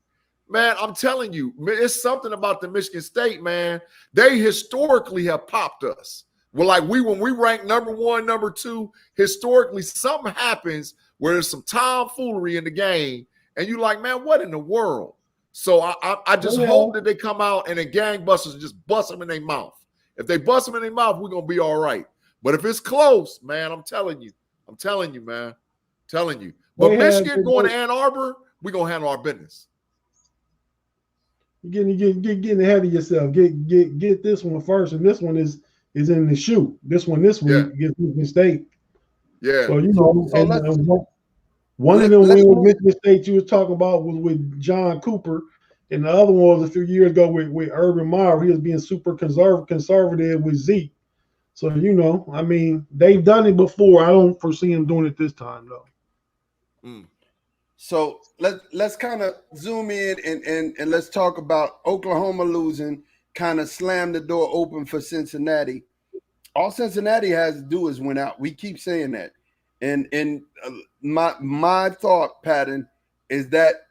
[SPEAKER 3] man. I'm telling you, it's something about the Michigan State, man. They historically have popped us. Well, like when we rank number 1, number 2, historically something happens where there's some tomfoolery in the game, and you like, man, what in the world? So I just hope that they come out and the gangbusters just bust them in their mouth. If they bust them in their mouth, we're gonna be all right. But if it's close, man, I'm telling you, man, I'm telling you. But Michigan going to Ann Arbor, we're gonna handle our business.
[SPEAKER 2] You're getting ahead of yourself. Get this one first, and this one is in the shoot. This week against Michigan State.
[SPEAKER 3] Yeah.
[SPEAKER 2] So one of them wins with Michigan State you was talking about was with John Cooper, and the other one was a few years ago with Urban Meyer. He was being super conservative with Zeke. So I mean, they've done it before. I don't foresee them doing it this time though.
[SPEAKER 1] So let's kind of zoom in and let's talk about Oklahoma losing, kind of slammed the door open for Cincinnati. All Cincinnati has to do is win out. We keep saying that. And my thought pattern is that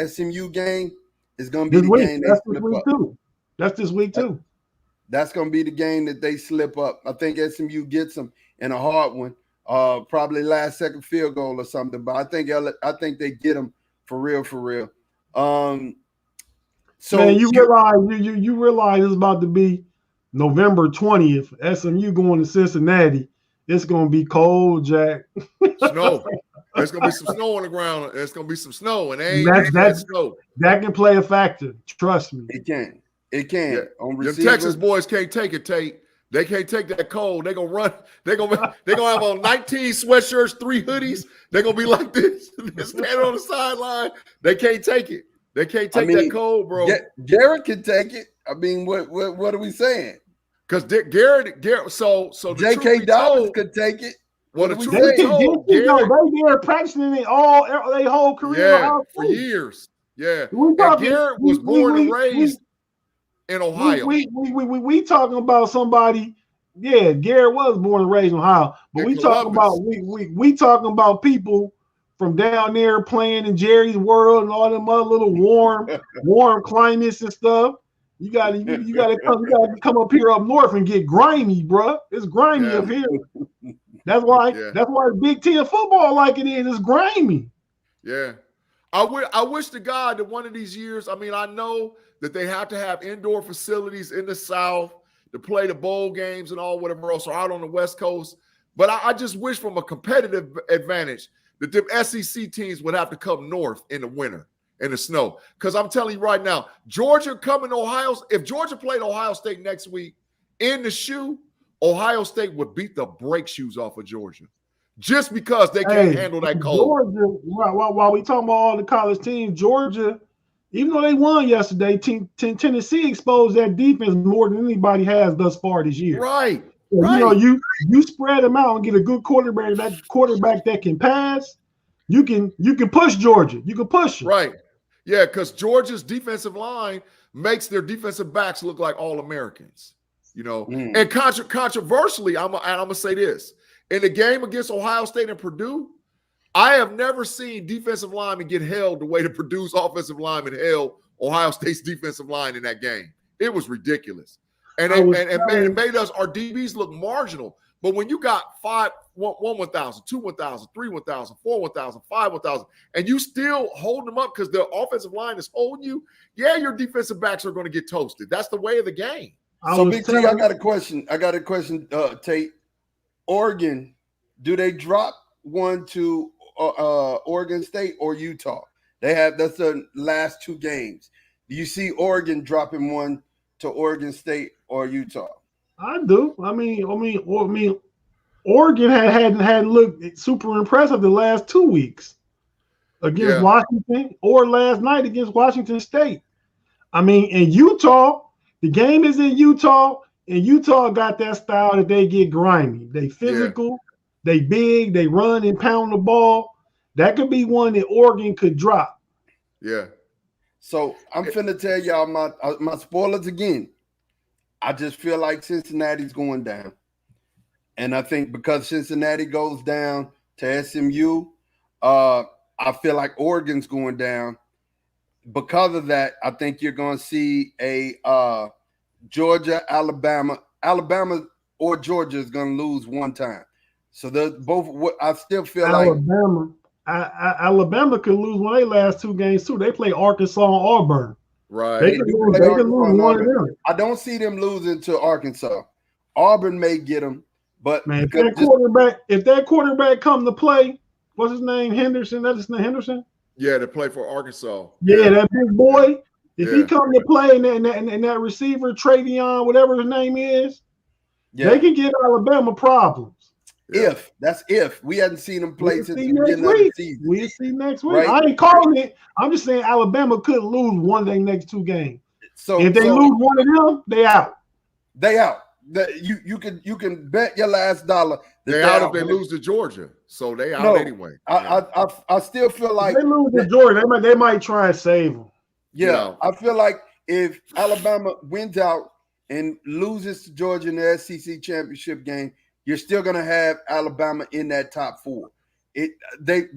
[SPEAKER 1] SMU game is going to be the game they slip up.
[SPEAKER 2] That's this week too.
[SPEAKER 1] That's going to be the game that they slip up. I think SMU gets them in a hard one. Probably last second field goal or something, but I think they get them for real. So
[SPEAKER 2] man, you realize it's about to be November 20th. SMU going to Cincinnati. It's gonna be cold, Jack.
[SPEAKER 3] Snow. There's gonna be some snow on the ground. There's gonna be some snow, and snow.
[SPEAKER 2] That can play a factor. Trust me.
[SPEAKER 1] It can. Yeah. On
[SPEAKER 3] the Texas boys can't take it, Tate. They can't take that cold. They're gonna run. They're gonna have on 19 sweatshirts, 3 hoodies. They're gonna be like this, standing on the sideline. They can't take it. They can't take that cold, bro.
[SPEAKER 1] Garrett can take it. I mean, what are we saying?
[SPEAKER 3] Because Garrett. So
[SPEAKER 1] J.K. Dobbins could take it.
[SPEAKER 3] Well, the truth be told,
[SPEAKER 2] they're practicing it all their whole career.
[SPEAKER 3] Yeah, for years. Yeah, and Garrett was born and raised in Ohio.
[SPEAKER 2] We talking about somebody. Yeah, Garrett was born and raised in Ohio, but we talking about people from down there playing in Jerry's World and all them other little warm climates and stuff. You gotta come up here up north and get grimy, bro. It's grimy up here. That's why Big Ten football like it is. It's grimy.
[SPEAKER 3] Yeah. I wish to God that one of these years, I mean, I know that they have to have indoor facilities in the South to play the bowl games and all whatever else, or out on the West Coast. But I just wish from a competitive advantage that the SEC teams would have to come north in the winter, in the snow. Because I'm telling you right now, Georgia coming to Ohio, if Georgia played Ohio State next week in the shoe, Ohio State would beat the brake shoes off of Georgia. Just because they can't handle that cold.
[SPEAKER 2] Georgia, while we talking about all the college teams, Georgia, even though they won yesterday, Tennessee exposed that defense more than anybody has thus far this year.
[SPEAKER 3] Right.
[SPEAKER 2] So,
[SPEAKER 3] right.
[SPEAKER 2] You spread them out and get a good quarterback that can pass. You can push Georgia. You can push them.
[SPEAKER 3] Right. Yeah, because Georgia's defensive line makes their defensive backs look like All-Americans. And controversially, I'm gonna say this. In the game against Ohio State and Purdue, I have never seen defensive linemen get held the way the Purdue's offensive linemen held Ohio State's defensive line in that game. It was ridiculous. And it made us, our DBs look marginal. But when you got 1 1,000, 2 1,000, 3 1,000, 4 1,000, 5 1,000, and you still hold them up because the offensive line is holding you, your defensive backs are going to get toasted. That's the way of the game.
[SPEAKER 1] So, Big T, I got a question, Tate. Oregon, do they drop one to Oregon State or Utah? That's the last 2 games. Do you see Oregon dropping one to Oregon State or Utah?
[SPEAKER 2] I do. I mean, Oregon hadn't looked super impressive the last 2 weeks against Washington, or last night against Washington State. I mean, in Utah, the game is in Utah. And Utah got that style that they get grimy. They physical, they big, they run and pound the ball. That could be one that Oregon could drop.
[SPEAKER 3] Yeah.
[SPEAKER 1] So I'm finna tell y'all my spoilers again. I just feel like Cincinnati's going down. And I think because Cincinnati goes down to SMU, I feel like Oregon's going down. Because of that, I think you're going to see a Georgia, Alabama. Alabama or Georgia is going to lose one time. So they're both. I still feel
[SPEAKER 2] Alabama. Alabama could lose one of their last two games too. They play Arkansas and Auburn.
[SPEAKER 3] Right.
[SPEAKER 2] They can lose one of them.
[SPEAKER 1] I don't see them losing to Arkansas. Auburn may get them, but
[SPEAKER 2] man, if that quarterback come to play, what's his name? Henderson. That's his name, Henderson.
[SPEAKER 3] Yeah, to play for Arkansas.
[SPEAKER 2] Yeah, that big boy. If he come to play and that receiver Travion, whatever his name is, they can give Alabama problems.
[SPEAKER 1] If we hadn't seen them play since the beginning of the season,
[SPEAKER 2] we'll see next week. Right? I ain't calling it. I'm just saying Alabama could lose one of their next two games. So if they lose one of them, they out.
[SPEAKER 1] They out. You can bet your last dollar.
[SPEAKER 3] They out if they lose to Georgia, so they out anyway.
[SPEAKER 1] I still feel like
[SPEAKER 2] if they lose to Georgia, they might try and save them.
[SPEAKER 1] Yeah, I feel like if Alabama wins out and loses to Georgia in the SEC championship game, you're still going to have Alabama in that top four. They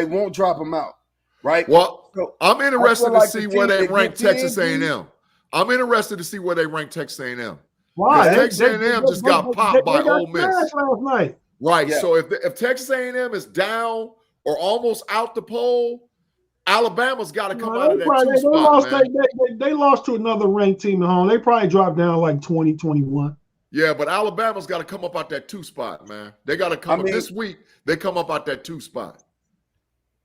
[SPEAKER 1] won't drop them out, right?
[SPEAKER 3] Well, so I'm interested to see where they rank Texas A&M. I'm interested to see where they rank Texas A&M.
[SPEAKER 2] Why?
[SPEAKER 3] Texas A&M just got popped by Ole Miss
[SPEAKER 2] last night.
[SPEAKER 3] Right. Yeah. So if Texas A&M is down or almost out the poll, Alabama's got to come out of that
[SPEAKER 2] they lost to another ranked team at home. They probably dropped down like 20, 21.
[SPEAKER 3] Yeah, but Alabama's got to come up out that 2 spot, man. They got to come up this week. They come up out that 2 spot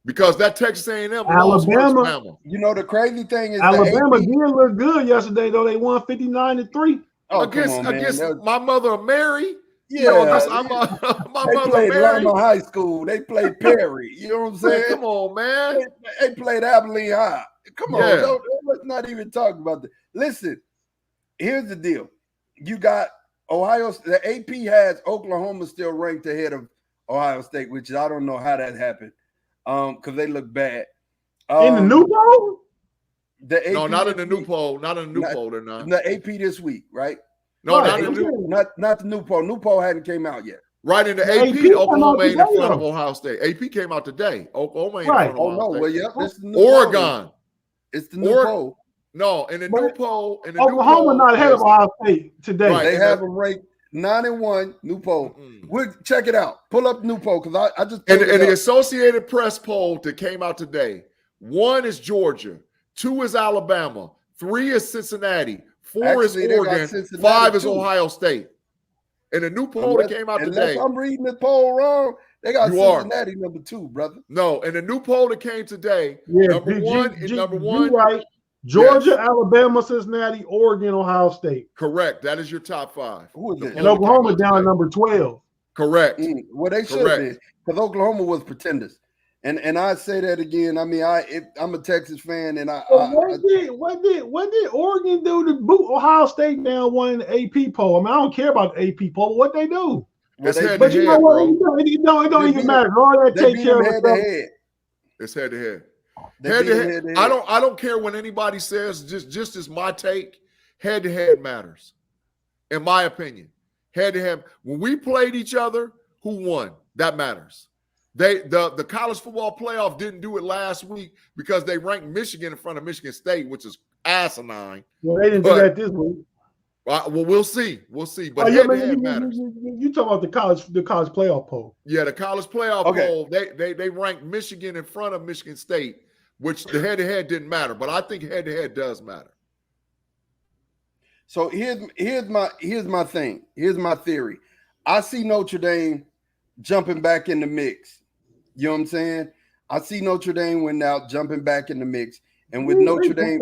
[SPEAKER 3] because that Texas A&M
[SPEAKER 2] Alabama.
[SPEAKER 1] You know the crazy thing is
[SPEAKER 2] Alabama did look good yesterday though. They won 59-3
[SPEAKER 3] against my mother Mary.
[SPEAKER 1] Yeah,
[SPEAKER 3] my
[SPEAKER 1] they
[SPEAKER 3] mother
[SPEAKER 1] played
[SPEAKER 3] Mary.
[SPEAKER 1] Lima High School. They played Perry. You know what I'm saying?
[SPEAKER 3] Come on, man.
[SPEAKER 1] They played Abilene High. Come on, let's not even talk about that. Listen, here's the deal. You got Ohio. The AP has Oklahoma still ranked ahead of Ohio State, which I don't know how that happened, because they look bad.
[SPEAKER 2] In the new poll?
[SPEAKER 3] No, not in the new poll. Not in the new poll. They're not.
[SPEAKER 1] In the AP this week, right?
[SPEAKER 3] No,
[SPEAKER 1] not the new poll. New poll hadn't came out yet.
[SPEAKER 3] Right in the AP Oklahoma ain't in front of Ohio State. AP came out today. Oklahoma ain't in front of Ohio State.
[SPEAKER 1] Well, yeah, this is the new
[SPEAKER 3] Oregon.
[SPEAKER 1] Poll. It's the new poll.
[SPEAKER 3] No, in the new poll.
[SPEAKER 2] Oklahoma not ahead of Ohio State today.
[SPEAKER 1] Right, they have them ranked 9-1. New poll. We'll check it out. Pull up new poll because I just
[SPEAKER 3] and the Associated Press poll that came out today. 1 is Georgia, 2 is Alabama, 3 is Cincinnati. 4 is Oregon, 5 is Ohio State. And the new poll that came out today.
[SPEAKER 1] Unless I'm reading the poll wrong, they got Cincinnati number 2, brother.
[SPEAKER 3] No, and the new poll that came today, number one.
[SPEAKER 2] Right. Georgia, Alabama, Cincinnati, Oregon, Ohio State.
[SPEAKER 3] Correct. That is your top 5.
[SPEAKER 1] Who is it?
[SPEAKER 2] And Oklahoma down at number 12.
[SPEAKER 3] Correct.
[SPEAKER 1] Well, they should be because Oklahoma was pretenders. And I say that again. I mean, I'm a Texas fan, and
[SPEAKER 2] what did Oregon do to boot Ohio State down one in the AP poll? I mean, I don't care about the AP poll. What they do?
[SPEAKER 3] It's head
[SPEAKER 2] but
[SPEAKER 3] to
[SPEAKER 2] you
[SPEAKER 3] head,
[SPEAKER 2] know what?
[SPEAKER 3] bro.
[SPEAKER 2] It don't even matter. All that take care of itself.
[SPEAKER 3] It's head to head. Head to head. I don't care what anybody says. Just as my take. Head to head matters, in my opinion. Head to head. When we played each other, who won? That matters. The college football playoff didn't do it last week because they ranked Michigan in front of Michigan State, which is asinine.
[SPEAKER 2] Well, they didn't do that this week.
[SPEAKER 3] Well, we'll see. We'll see. But head matters.
[SPEAKER 2] You talking about the college playoff poll?
[SPEAKER 3] Yeah, the college playoff poll. They ranked Michigan in front of Michigan State, which the head-to-head didn't matter. But I think head-to-head does matter.
[SPEAKER 1] So here's my thing. Here's my theory. I see Notre Dame jumping back in the mix. You know what I'm saying? I see Notre Dame went out, jumping back in the mix. And with Notre Dame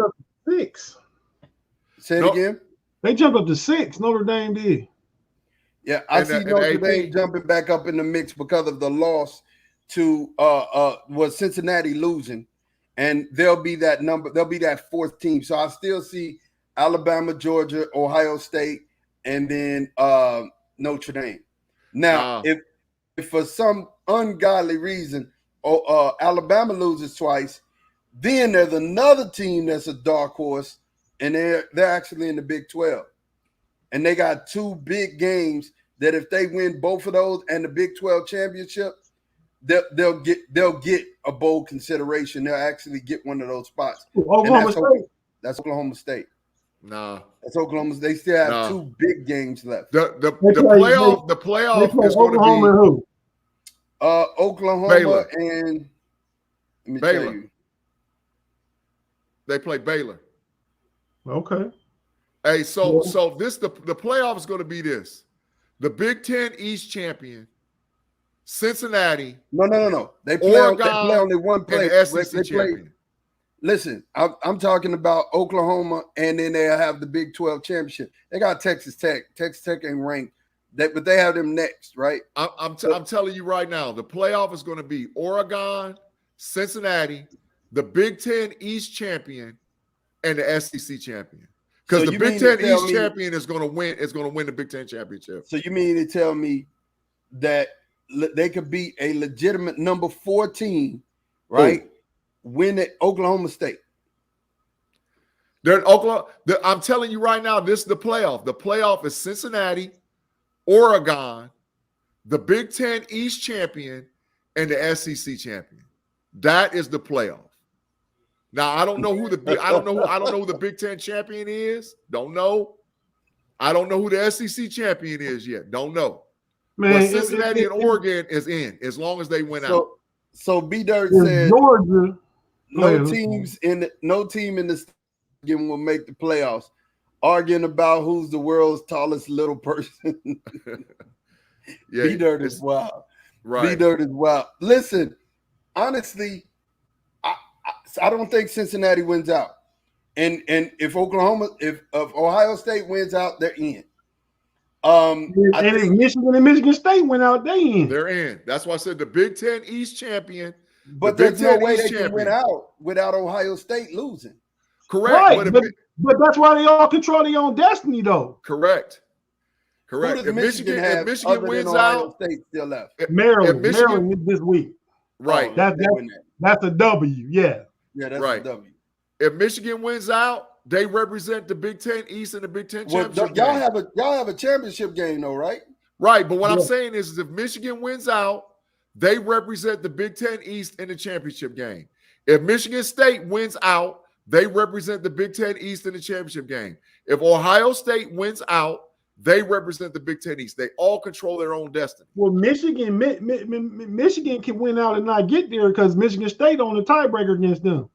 [SPEAKER 2] 6.
[SPEAKER 1] Say it again.
[SPEAKER 2] They jumped up to 6. Notre Dame did.
[SPEAKER 1] Yeah, I see Notre Dame jumping back up in the mix because of the loss to was Cincinnati losing. And they'll be that 4th team. So I still see Alabama, Georgia, Ohio State, and then Notre Dame. Now, if for some ungodly reason Alabama loses twice, then there's another team that's a dark horse, and they're actually in the Big 12. And they got 2 big games that if they win both of those and the Big 12 championship, they'll get a bowl consideration. They'll actually get one of those spots.
[SPEAKER 2] Oklahoma State.
[SPEAKER 1] That's Oklahoma State.
[SPEAKER 3] Nah.
[SPEAKER 1] That's Oklahoma. They still have
[SPEAKER 3] Nah.
[SPEAKER 1] 2 big games left.
[SPEAKER 3] The
[SPEAKER 2] They
[SPEAKER 3] playoff is
[SPEAKER 2] play
[SPEAKER 3] going to
[SPEAKER 2] Oklahoma and
[SPEAKER 3] be
[SPEAKER 2] who?
[SPEAKER 1] Oklahoma
[SPEAKER 3] Baylor.
[SPEAKER 1] and let me
[SPEAKER 3] Baylor.
[SPEAKER 1] tell you.
[SPEAKER 3] They play Baylor.
[SPEAKER 2] Okay.
[SPEAKER 3] Hey, so this the playoff is going to be this: the Big Ten East champion, Cincinnati.
[SPEAKER 1] No. They play only one play.
[SPEAKER 3] And the SEC champion.
[SPEAKER 1] Listen, I'm talking about Oklahoma, and then they'll have the Big 12 championship. They got Texas Tech. Texas Tech ain't ranked, but they have them next, right?
[SPEAKER 3] I'm telling you right now, the playoff is going to be Oregon, Cincinnati, the Big Ten East champion, and the SEC champion. Because the Big Ten East champion is going to win. Is going to win the Big Ten championship.
[SPEAKER 1] So you mean to tell me that they could beat a legitimate number 4 team, right? Win at Oklahoma State.
[SPEAKER 3] They're in Oklahoma. I'm telling you right now, this is the playoff. The playoff is Cincinnati, Oregon, the Big Ten East champion, and the SEC champion. That is the playoff. Now I don't know who the Big Ten champion is. Don't know. I don't know who the SEC champion is yet. Don't know. Man, but Cincinnati and Oregon is in as long as they win out.
[SPEAKER 1] So B Dirt said
[SPEAKER 2] Georgia.
[SPEAKER 1] No team in the stadium will make the playoffs. Arguing about who's the world's tallest little person.
[SPEAKER 3] Yeah,
[SPEAKER 1] B-Dirt is wild.
[SPEAKER 3] Right.
[SPEAKER 1] B-Dirt is wild. Listen, honestly, I don't think Cincinnati wins out. And if Ohio State wins out, they're in.
[SPEAKER 2] If Michigan and Michigan State went out, they in.
[SPEAKER 3] They're in. That's why I said the Big Ten East champion.
[SPEAKER 1] But there's no way they can win out without Ohio State losing.
[SPEAKER 3] Correct.
[SPEAKER 2] Right, but that's why they all control their own destiny, though.
[SPEAKER 3] Correct.
[SPEAKER 1] If Michigan wins out, State still left.
[SPEAKER 2] Maryland this week.
[SPEAKER 3] Right.
[SPEAKER 2] That's a W. Yeah.
[SPEAKER 1] Yeah, that's a W.
[SPEAKER 3] If Michigan wins out, they represent the Big Ten East and the Big Ten championship.
[SPEAKER 1] Y'all have a championship game though, right?
[SPEAKER 3] Right. But what I'm saying is if Michigan wins out, they represent the Big Ten East in the championship game. If Michigan State wins out, they represent the Big Ten East in the championship game. If Ohio State wins out, they represent the Big Ten East. They all control their own destiny.
[SPEAKER 2] Well, Michigan can win out and not get there because Michigan State on the tiebreaker against them.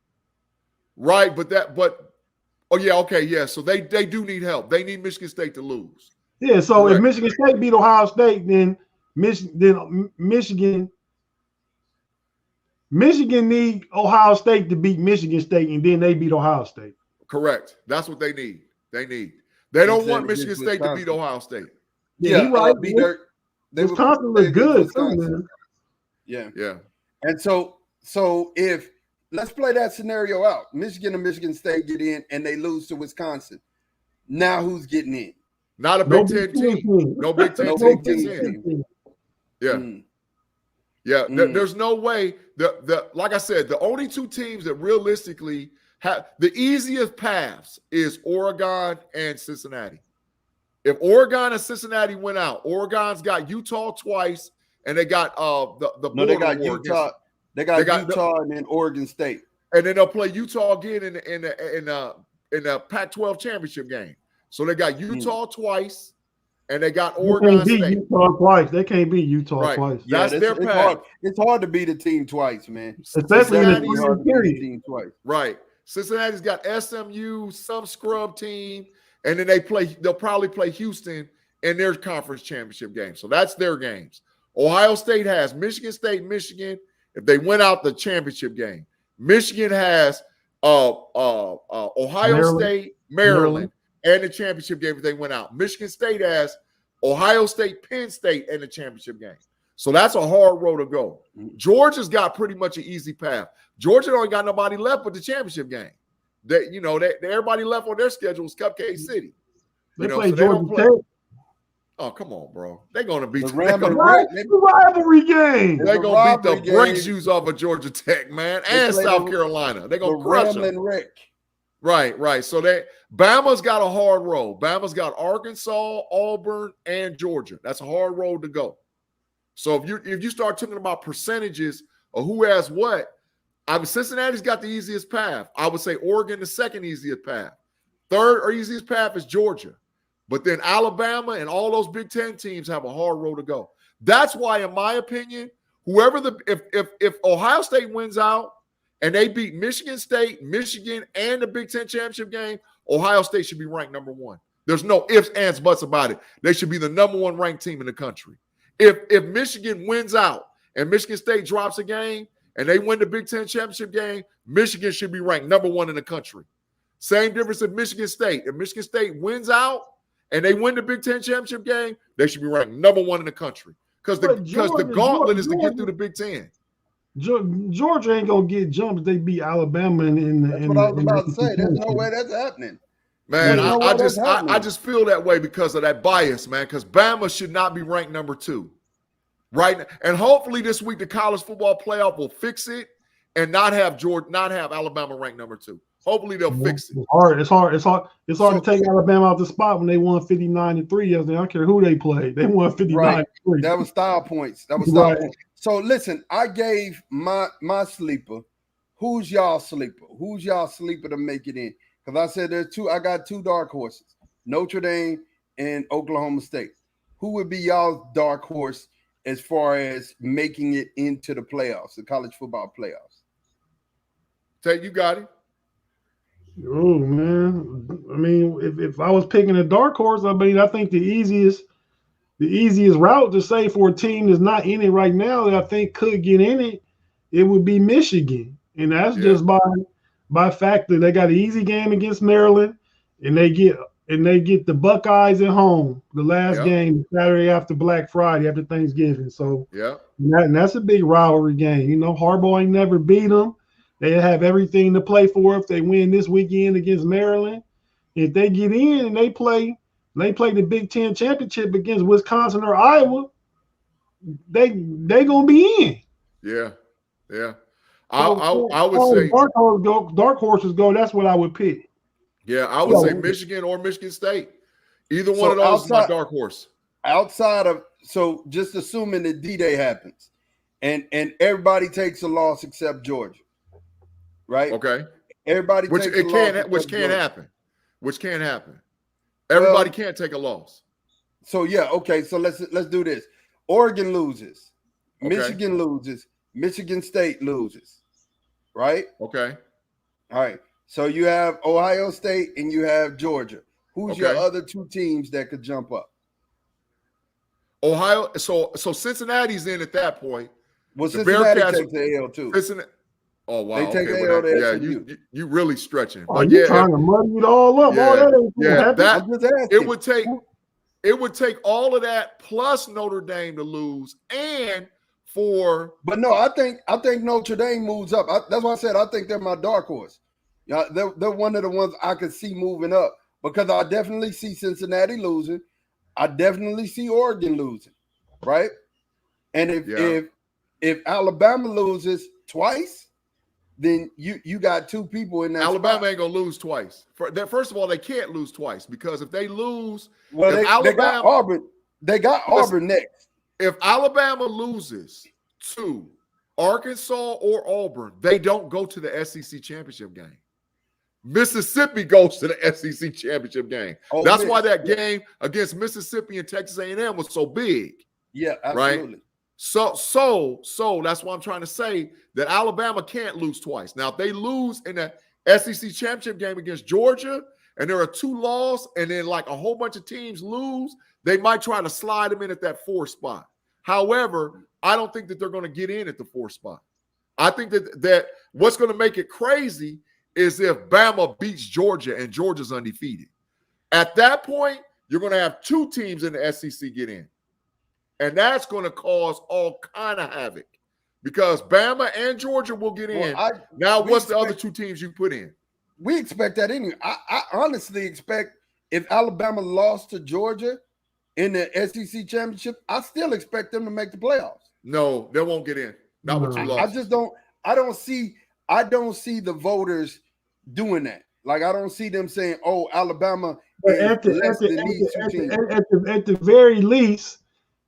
[SPEAKER 3] Right, but so they do need help. They need Michigan State to lose.
[SPEAKER 2] Yeah, so correct. If Michigan State beat Ohio State, then Michigan need Ohio State to beat Michigan State, and then they beat Ohio State.
[SPEAKER 3] Correct. That's what they need. They don't want Michigan State to beat Ohio State.
[SPEAKER 2] Yeah, right. Wisconsin look good too, man.
[SPEAKER 1] Yeah. And so if let's play that scenario out. Michigan and Michigan State get in and they lose to Wisconsin. Now who's getting in?
[SPEAKER 3] Not a Big Ten team. No Big Ten team gets in. Yeah. Yeah. There's no way. Like I said, the only 2 teams that realistically have the easiest paths is Oregon and Cincinnati. If Oregon and Cincinnati went out, Oregon's got Utah twice, and they got
[SPEAKER 1] they got Utah. They got Utah and then Oregon State,
[SPEAKER 3] and then they'll play Utah again in the Pac-12 championship game. So they got Utah twice, and they got Oregon State.
[SPEAKER 2] Utah twice. They can't beat Utah twice.
[SPEAKER 3] That's their path.
[SPEAKER 1] It's hard to beat a team twice, man.
[SPEAKER 2] Especially in the series.
[SPEAKER 3] Right. Cincinnati's got SMU, some scrub team, and then they'll probably play Houston in their conference championship game. So that's their games. Ohio State has Michigan State, Michigan, if they win out the championship game. Michigan has Ohio State, Maryland, and the championship game if they win out. Michigan State has Ohio State, Penn State, and the championship game. So that's a hard road to go. Georgia's got pretty much an easy path. Georgia don't got nobody left but the championship game. Everybody left on their schedule is Cupcake City.
[SPEAKER 2] They play Georgia Tech.
[SPEAKER 3] Oh, come on, bro. They're going to beat
[SPEAKER 2] the rivalry game.
[SPEAKER 3] They're going to beat the brake shoes off of Georgia Tech, man, and South Carolina. They're going to crush them. Right. So Bama's got a hard road. Bama's got Arkansas, Auburn, and Georgia. That's a hard road to go. So if you start talking about percentages of who has what, Cincinnati's got the easiest path. I would say Oregon the second easiest path. Third or easiest path is Georgia. But then Alabama and all those Big Ten teams have a hard road to go. That's why, in my opinion, if Ohio State wins out and they beat Michigan State, Michigan, and the Big Ten championship game, Ohio State should be ranked number one. There's no ifs, ands, buts about it. They should be the number one ranked team in the country. If Michigan wins out and Michigan State drops a game and they win the Big Ten championship game, Michigan should be ranked number one in the country. Same difference in Michigan State. If Michigan State wins out and they win the Big Ten championship game, they should be ranked number one in the country. Because the gauntlet is to get through the Big Ten.
[SPEAKER 2] Georgia ain't gonna get jumped if they beat Alabama
[SPEAKER 1] That's what I was about to say. There's no way that's happening.
[SPEAKER 3] Man, I just feel that way because of that bias, man. Because Bama should not be ranked number two, right? And hopefully this week the college football playoff will fix it and not have Alabama ranked number two. Hopefully they'll fix it.
[SPEAKER 2] It's hard to take Alabama out the spot when they won 59-3 yesterday. I don't care who they played. They won 59-3.
[SPEAKER 1] Right. That was style points. Points. So listen, I gave my sleeper. Who's y'all sleeper? Who's y'all sleeper to make it in? Because I said I got two dark horses, Notre Dame and Oklahoma State. Who would be y'all's dark horse as far as making it into the playoffs, the college football playoffs?
[SPEAKER 3] Tate, you got it.
[SPEAKER 2] Oh man, I mean, if I was picking a dark horse, I mean, I think the easiest route to say for a team that's not in it right now that I think could get in it would be Michigan, and that's just by fact that they got an easy game against Maryland, and they get the Buckeyes at home the last game Saturday after Black Friday after Thanksgiving. So and that's a big rivalry game. You know, Harbaugh ain't never beat them. They have everything to play for if they win this weekend against Maryland. If they get in and they play the Big Ten championship against Wisconsin or Iowa, they gonna be in.
[SPEAKER 3] Yeah. I would say
[SPEAKER 2] dark horses go. That's what I would pick.
[SPEAKER 3] Yeah, I would say Michigan or Michigan State. Either one of those is my dark horse.
[SPEAKER 1] So just assuming that D-Day happens, and everybody takes a loss except Georgia. Right.
[SPEAKER 3] Okay.
[SPEAKER 1] Everybody
[SPEAKER 3] which can't happen. Everybody can't take a loss.
[SPEAKER 1] So okay. So let's do this. Oregon loses.
[SPEAKER 3] Okay.
[SPEAKER 1] Michigan loses. Michigan State loses. Right?
[SPEAKER 3] Okay.
[SPEAKER 1] All right. So you have Ohio State and you have Georgia. Who's your other two teams that could jump up?
[SPEAKER 3] Ohio. So Cincinnati's in at that point.
[SPEAKER 1] Well, Cincinnati takes the L too.
[SPEAKER 3] Oh wow!
[SPEAKER 1] They take
[SPEAKER 3] you really stretching.
[SPEAKER 2] But trying to muddy it all up.
[SPEAKER 3] It would take all of that plus Notre Dame to lose, But
[SPEAKER 1] no, I think Notre Dame moves up. That's why I said I think they're my dark horse. Yeah, they're one of the ones I could see moving up because I definitely see Cincinnati losing. I definitely see Oregon losing, right? And if Alabama loses twice, then you got two people in that
[SPEAKER 3] Alabama
[SPEAKER 1] spot.
[SPEAKER 3] ain't gonna lose twice. First of all, they can't lose twice because if they lose,
[SPEAKER 1] they got Auburn. They got Auburn next.
[SPEAKER 3] If Alabama loses to Arkansas or Auburn, they don't go to the SEC championship game. Mississippi goes to the SEC championship game. That's why that game against Mississippi and Texas A&M was so big.
[SPEAKER 1] Yeah, absolutely.
[SPEAKER 3] Right? So that's why I'm trying to say that Alabama can't lose twice. Now, if they lose in the SEC championship game against Georgia and there are two losses and then like a whole bunch of teams lose, they might try to slide them in at that 4th spot. However, I don't think that they're going to get in at the 4th spot. I think that what's going to make it crazy is if Bama beats Georgia and Georgia's undefeated. At that point, you're going to have two teams in the SEC get in. And that's going to cause all kind of havoc because Bama and Georgia will get in. What's the other two teams you put in?
[SPEAKER 1] We expect that anyway. I honestly expect if Alabama lost to Georgia in the SEC championship, I still expect them to make the playoffs.
[SPEAKER 3] No, they won't get in. Not with two losses.
[SPEAKER 1] I don't see the voters doing that. Like I don't see them saying, "Oh, Alabama is less than these two teams."
[SPEAKER 2] At the very least,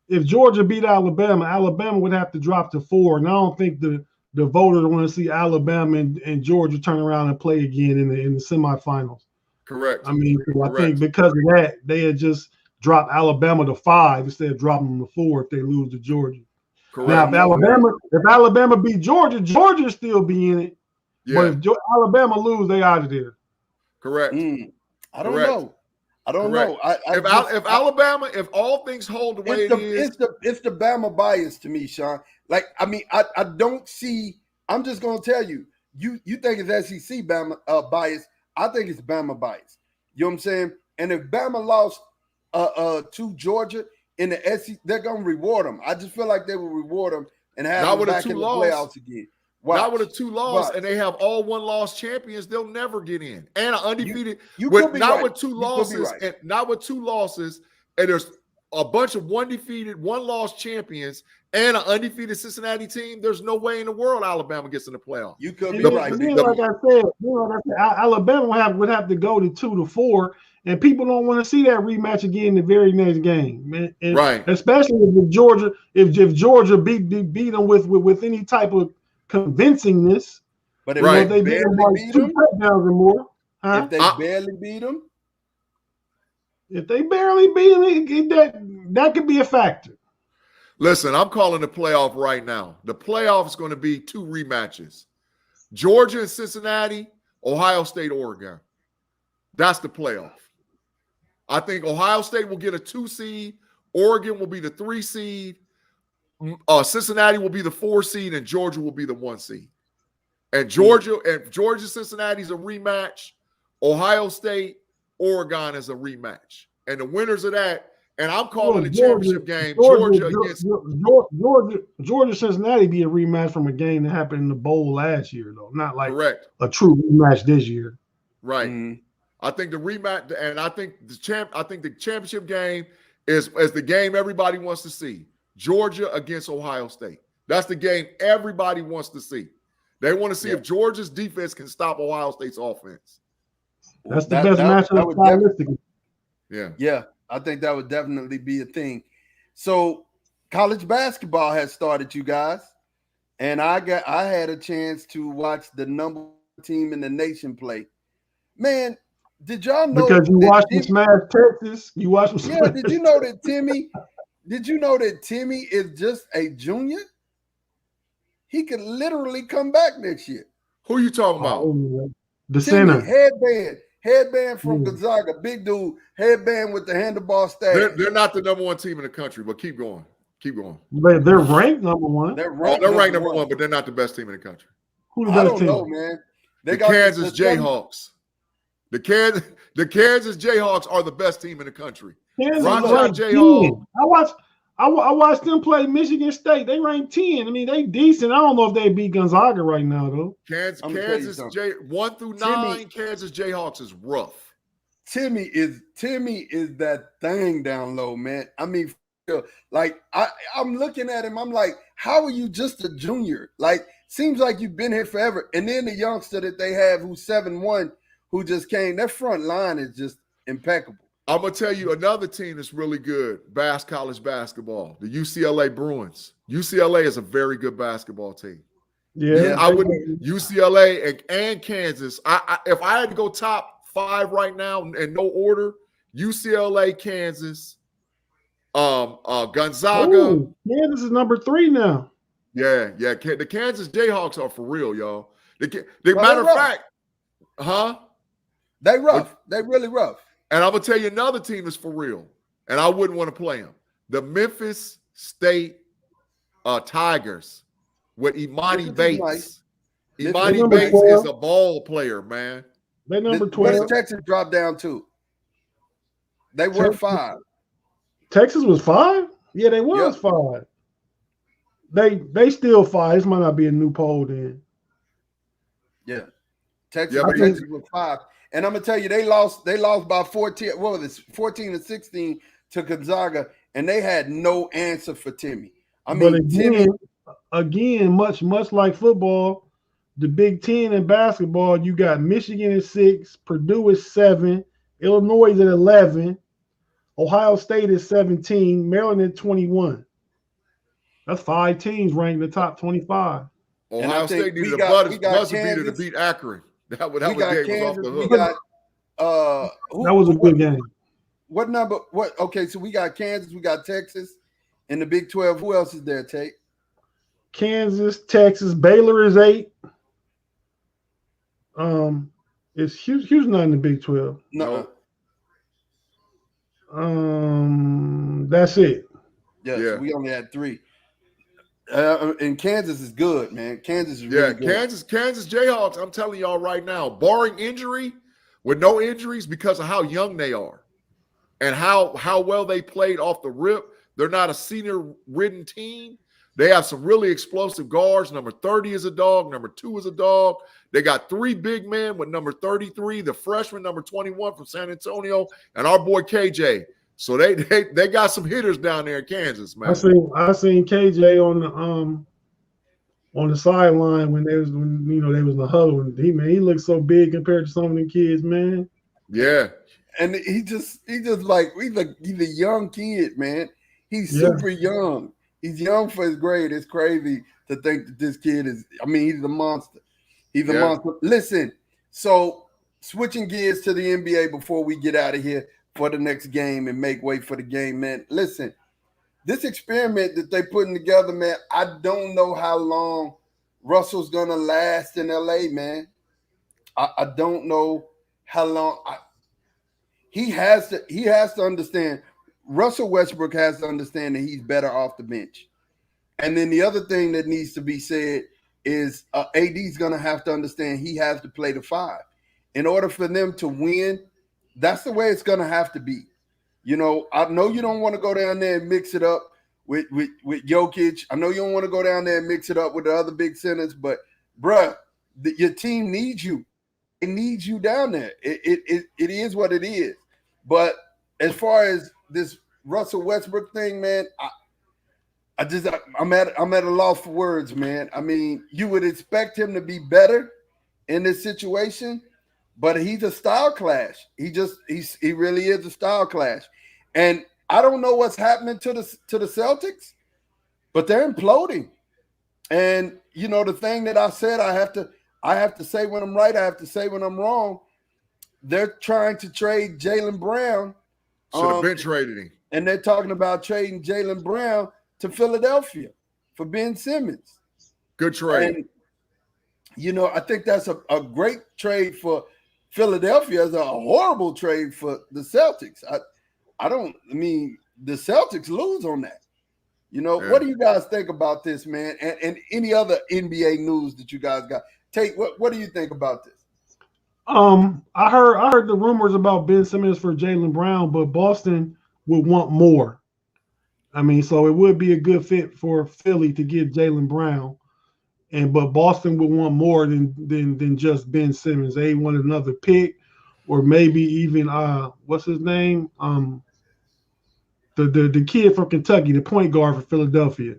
[SPEAKER 2] if Georgia beat Alabama would have to drop to 4. And I don't think the voters want to see Alabama and Georgia turn around and play again in the semifinals.
[SPEAKER 3] Correct.
[SPEAKER 2] I mean, I think because of that, they had just dropped Alabama to 5 instead of dropping them to 4 if they lose to Georgia.
[SPEAKER 3] Correct.
[SPEAKER 2] Now, if Alabama beat Georgia, Georgia still be in it.
[SPEAKER 3] Yeah.
[SPEAKER 2] But if Alabama lose, they out of there.
[SPEAKER 3] Correct.
[SPEAKER 1] I don't know. I don't know.
[SPEAKER 3] If all things hold the way it is,
[SPEAKER 1] it's the Bama bias to me, Sean. Like, I mean, I don't see. I'm just gonna tell you. You think it's SEC Bama bias? I think it's Bama bias. You know what I'm saying? And if Bama lost to Georgia in the SEC, they're gonna reward them. I just feel like they will reward them and have them back in the playoffs again.
[SPEAKER 3] Not with a 2-loss, and they have all 1-loss champions. They'll never get in, and an undefeated. With 2 losses, and not with 2 losses, and there's a bunch of 1-loss champions and an undefeated Cincinnati team. There's no way in the world Alabama gets in the playoff.
[SPEAKER 1] You could be
[SPEAKER 2] right. Like I said, Alabama would have to go to 2-4, and people don't want to see that rematch again the very next game, man. And
[SPEAKER 3] right.
[SPEAKER 2] Especially if Georgia beat them with any type of convincingness,
[SPEAKER 1] but if they barely beat them,
[SPEAKER 2] touchdowns or more,
[SPEAKER 1] if they barely beat them,
[SPEAKER 2] that could be a factor.
[SPEAKER 3] Listen, I'm calling the playoff right now. The playoff is going to be 2 rematches: Georgia and Cincinnati, Ohio State, Oregon. That's the playoff. I think Ohio State will get a 2 seed, Oregon will be the 3 seed. Cincinnati will be the 4 seed, and Georgia will be the 1 seed. And Georgia, Cincinnati's a rematch. Ohio State, Oregon is a rematch. And the winners of that, and I'm calling the championship game,
[SPEAKER 2] Georgia, Cincinnati be a rematch from a game that happened in the bowl last year, though. Not like a true rematch this year.
[SPEAKER 3] Right. Mm-hmm. I think the rematch, and I think the championship game is the game everybody wants to see. Georgia against Ohio State. That's the game everybody wants to see. They want to see if Georgia's defense can stop Ohio State's offense.
[SPEAKER 2] That's the best matchup.
[SPEAKER 1] Yeah, I think that would definitely be a thing. So, college basketball has started, you guys, and I had a chance to watch the number 1 team in the nation play. Man, did y'all know?
[SPEAKER 2] Because you watched them smash Texas. You watched them.
[SPEAKER 1] Yeah, did you know that Timmy? Did you know that Timmy is just a junior? He could literally come back next year.
[SPEAKER 3] Who are you talking about?
[SPEAKER 2] The
[SPEAKER 1] Timmy,
[SPEAKER 2] center.
[SPEAKER 1] Headband from Gonzaga, big dude, headband with the handlebar staff.
[SPEAKER 3] They're not the number 1 team in the country, but keep going.
[SPEAKER 2] They're ranked number 1.
[SPEAKER 1] They're ranked
[SPEAKER 3] number 1, but they're not the best team in the country.
[SPEAKER 2] Who the best
[SPEAKER 1] I don't
[SPEAKER 2] team?
[SPEAKER 1] know, man.
[SPEAKER 3] The Kansas Jayhawks. The Kansas Jayhawks are the best team in the country.
[SPEAKER 2] Jayhawks. I watched them play Michigan State. They ranked 10. I mean, they decent. I don't know if they beat Gonzaga right now, though.
[SPEAKER 3] Kansas 1 through 9. Kansas Jayhawks is rough.
[SPEAKER 1] Timmy is that thing down low, man. I mean, like I'm looking at him. I'm like, how are you just a junior? Like, seems like you've been here forever. And then the youngster that they have, who's 7'1", who just came. Their front line is just impeccable.
[SPEAKER 3] I'm going to tell you another team that's really good, college basketball, the UCLA Bruins. UCLA is a very good basketball team.
[SPEAKER 2] Yeah.
[SPEAKER 3] I wouldn't – UCLA and Kansas. If I had to go top 5 right now in no order, UCLA, Kansas, Gonzaga.
[SPEAKER 2] Ooh, Kansas is number 3 now.
[SPEAKER 3] Yeah. The Kansas Jayhawks are for real, y'all. Matter of fact,
[SPEAKER 1] they rough. They really rough.
[SPEAKER 3] And I'm going to tell you another team that's for real, and I wouldn't want to play them. The Memphis State Tigers with Imani Bates.
[SPEAKER 1] Nice.
[SPEAKER 3] Imani Bates is a ball player, man.
[SPEAKER 2] They number 12.
[SPEAKER 1] Texas dropped down too. They were 5.
[SPEAKER 2] Texas was 5? Yeah, they was 5. They still 5. This might not be a new poll then.
[SPEAKER 1] Yeah. Texas was 5. And I'm gonna tell you, they lost by 14. What was it, 14-16 to Gonzaga, and they had no answer for Timmy. I mean,
[SPEAKER 2] but again, much like football, the Big Ten in basketball, you got Michigan at 6, Purdue at 7, Illinois at 11, Ohio State at 17, Maryland at 21. That's 5 teams ranked in the top 25.
[SPEAKER 3] Ohio State needed a buzzer beater to beat Akron. That game was off the hook.
[SPEAKER 2] That was a good game.
[SPEAKER 1] What number? What? Okay, so we got Kansas, we got Texas, in the Big 12. Who else is there, Tate?
[SPEAKER 2] Kansas, Texas, Baylor is 8. Is Houston not in the Big 12?
[SPEAKER 1] No.
[SPEAKER 2] That's it.
[SPEAKER 1] Yeah. So we only had 3. And Kansas is good, man. Kansas is really good.
[SPEAKER 3] Kansas Jayhawks, I'm telling y'all right now, barring injury, with no injuries because of how young they are and how well they played off the rip. They're not a senior-ridden team. They have some really explosive guards. Number 30 is a dog. Number 2 is a dog. They got 3 big men with number 33, the freshman, number 21 from San Antonio, and our boy KJ. So they got some hitters down there in Kansas, man.
[SPEAKER 2] I seen KJ on the sideline when they was in the huddle, and he looked so big compared to some of them kids, man.
[SPEAKER 3] Yeah.
[SPEAKER 1] And he just like he's a young kid, man. He's super young. He's young for his grade. It's crazy to think that this kid is. I mean, he's a monster. He's a monster. Listen, so switching gears to the NBA before we get out of here for the next game and make way for the game, man. Listen, this experiment that they putting together, man. I don't know how long Russell's gonna last in LA, man. I don't know how long. He has to understand. Russell Westbrook has to understand that he's better off the bench. And then the other thing that needs to be said is AD's going to have to understand he has to play the 5. In order for them to win, that's the way it's going to have to be. You know, I know you don't want to go down there and mix it up with Jokic. I know you don't want to go down there and mix it up with the other big centers, but, bruh, your team needs you. It needs you down there. It is what it is. But as far as this Russell Westbrook thing, man, I'm at a loss for words, man. I mean, you would expect him to be better in this situation, but he's a style clash. He really is a style clash. And I don't know what's happening to the Celtics, but they're imploding. And you know, the thing that I said, I have to say when I'm right, I have to say when I'm wrong. They're trying to trade Jaylen Brown.
[SPEAKER 3] Should have been traded him.
[SPEAKER 1] And they're talking about trading Jaylen Brown to Philadelphia for Ben Simmons.
[SPEAKER 3] Good trade.
[SPEAKER 1] And, you know, I think that's a great trade for Philadelphia. It's a horrible trade for the Celtics. I mean, the Celtics lose on that. You know, what do you guys think about this, man? And any other NBA news that you guys got? Tate, what do you think about this?
[SPEAKER 2] I heard the rumors about Ben Simmons for Jaylen Brown, but Boston would want more. I mean, so it would be a good fit for Philly to get Jaylen Brown, but Boston would want more than just Ben Simmons. They want another pick, or maybe even what's his name? The kid from Kentucky, the point guard for Philadelphia.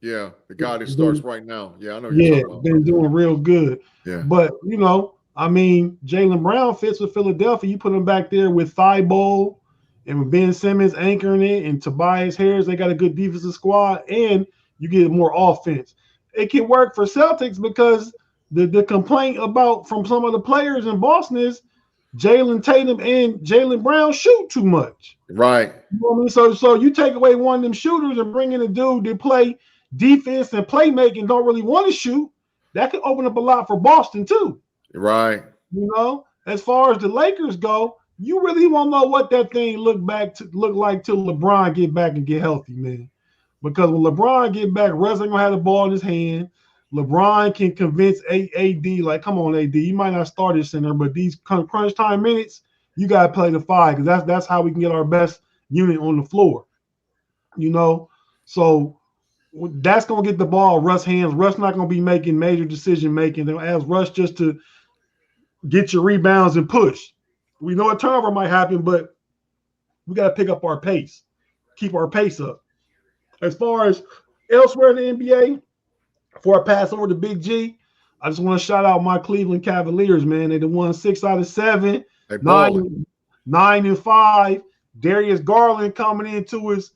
[SPEAKER 3] Yeah, the guy that starts right now. Yeah, I know. You're talking about.
[SPEAKER 2] Been doing real good.
[SPEAKER 3] Yeah,
[SPEAKER 2] but you know, I mean, Jaylen Brown fits with Philadelphia. You put him back there with Thibault and with Ben Simmons anchoring it and Tobias Harris. They got a good defensive squad, and you get more offense. It can work for Celtics because the complaint from some of the players in Boston is Jalen Tatum and Jaylen Brown shoot too much.
[SPEAKER 3] Right.
[SPEAKER 2] You know what I mean? So you take away one of them shooters and bring in a dude that play defense and playmaking, don't really want to shoot. That could open up a lot for Boston too.
[SPEAKER 3] Right.
[SPEAKER 2] You know, as far as the Lakers go, you really won't know what that thing look like till LeBron get back and get healthy, man. Because when LeBron get back, Russ ain't gonna have the ball in his hand. LeBron can convince AD, like, come on, AD, you might not start at center, but these crunch time minutes, you gotta play the 5 because that's how we can get our best unit on the floor. You know, so that's gonna get the ball Russ' hands. Russ not gonna be making major decision making. They'll ask Russ just to get your rebounds and push. We know a turnover might happen, but we got to pick up our pace, keep our pace up. As far as elsewhere in the NBA, before I pass over to Big G, I just want to shout out my Cleveland Cavaliers, man. They won 6 out of 7, 9-5. Darius Garland coming into his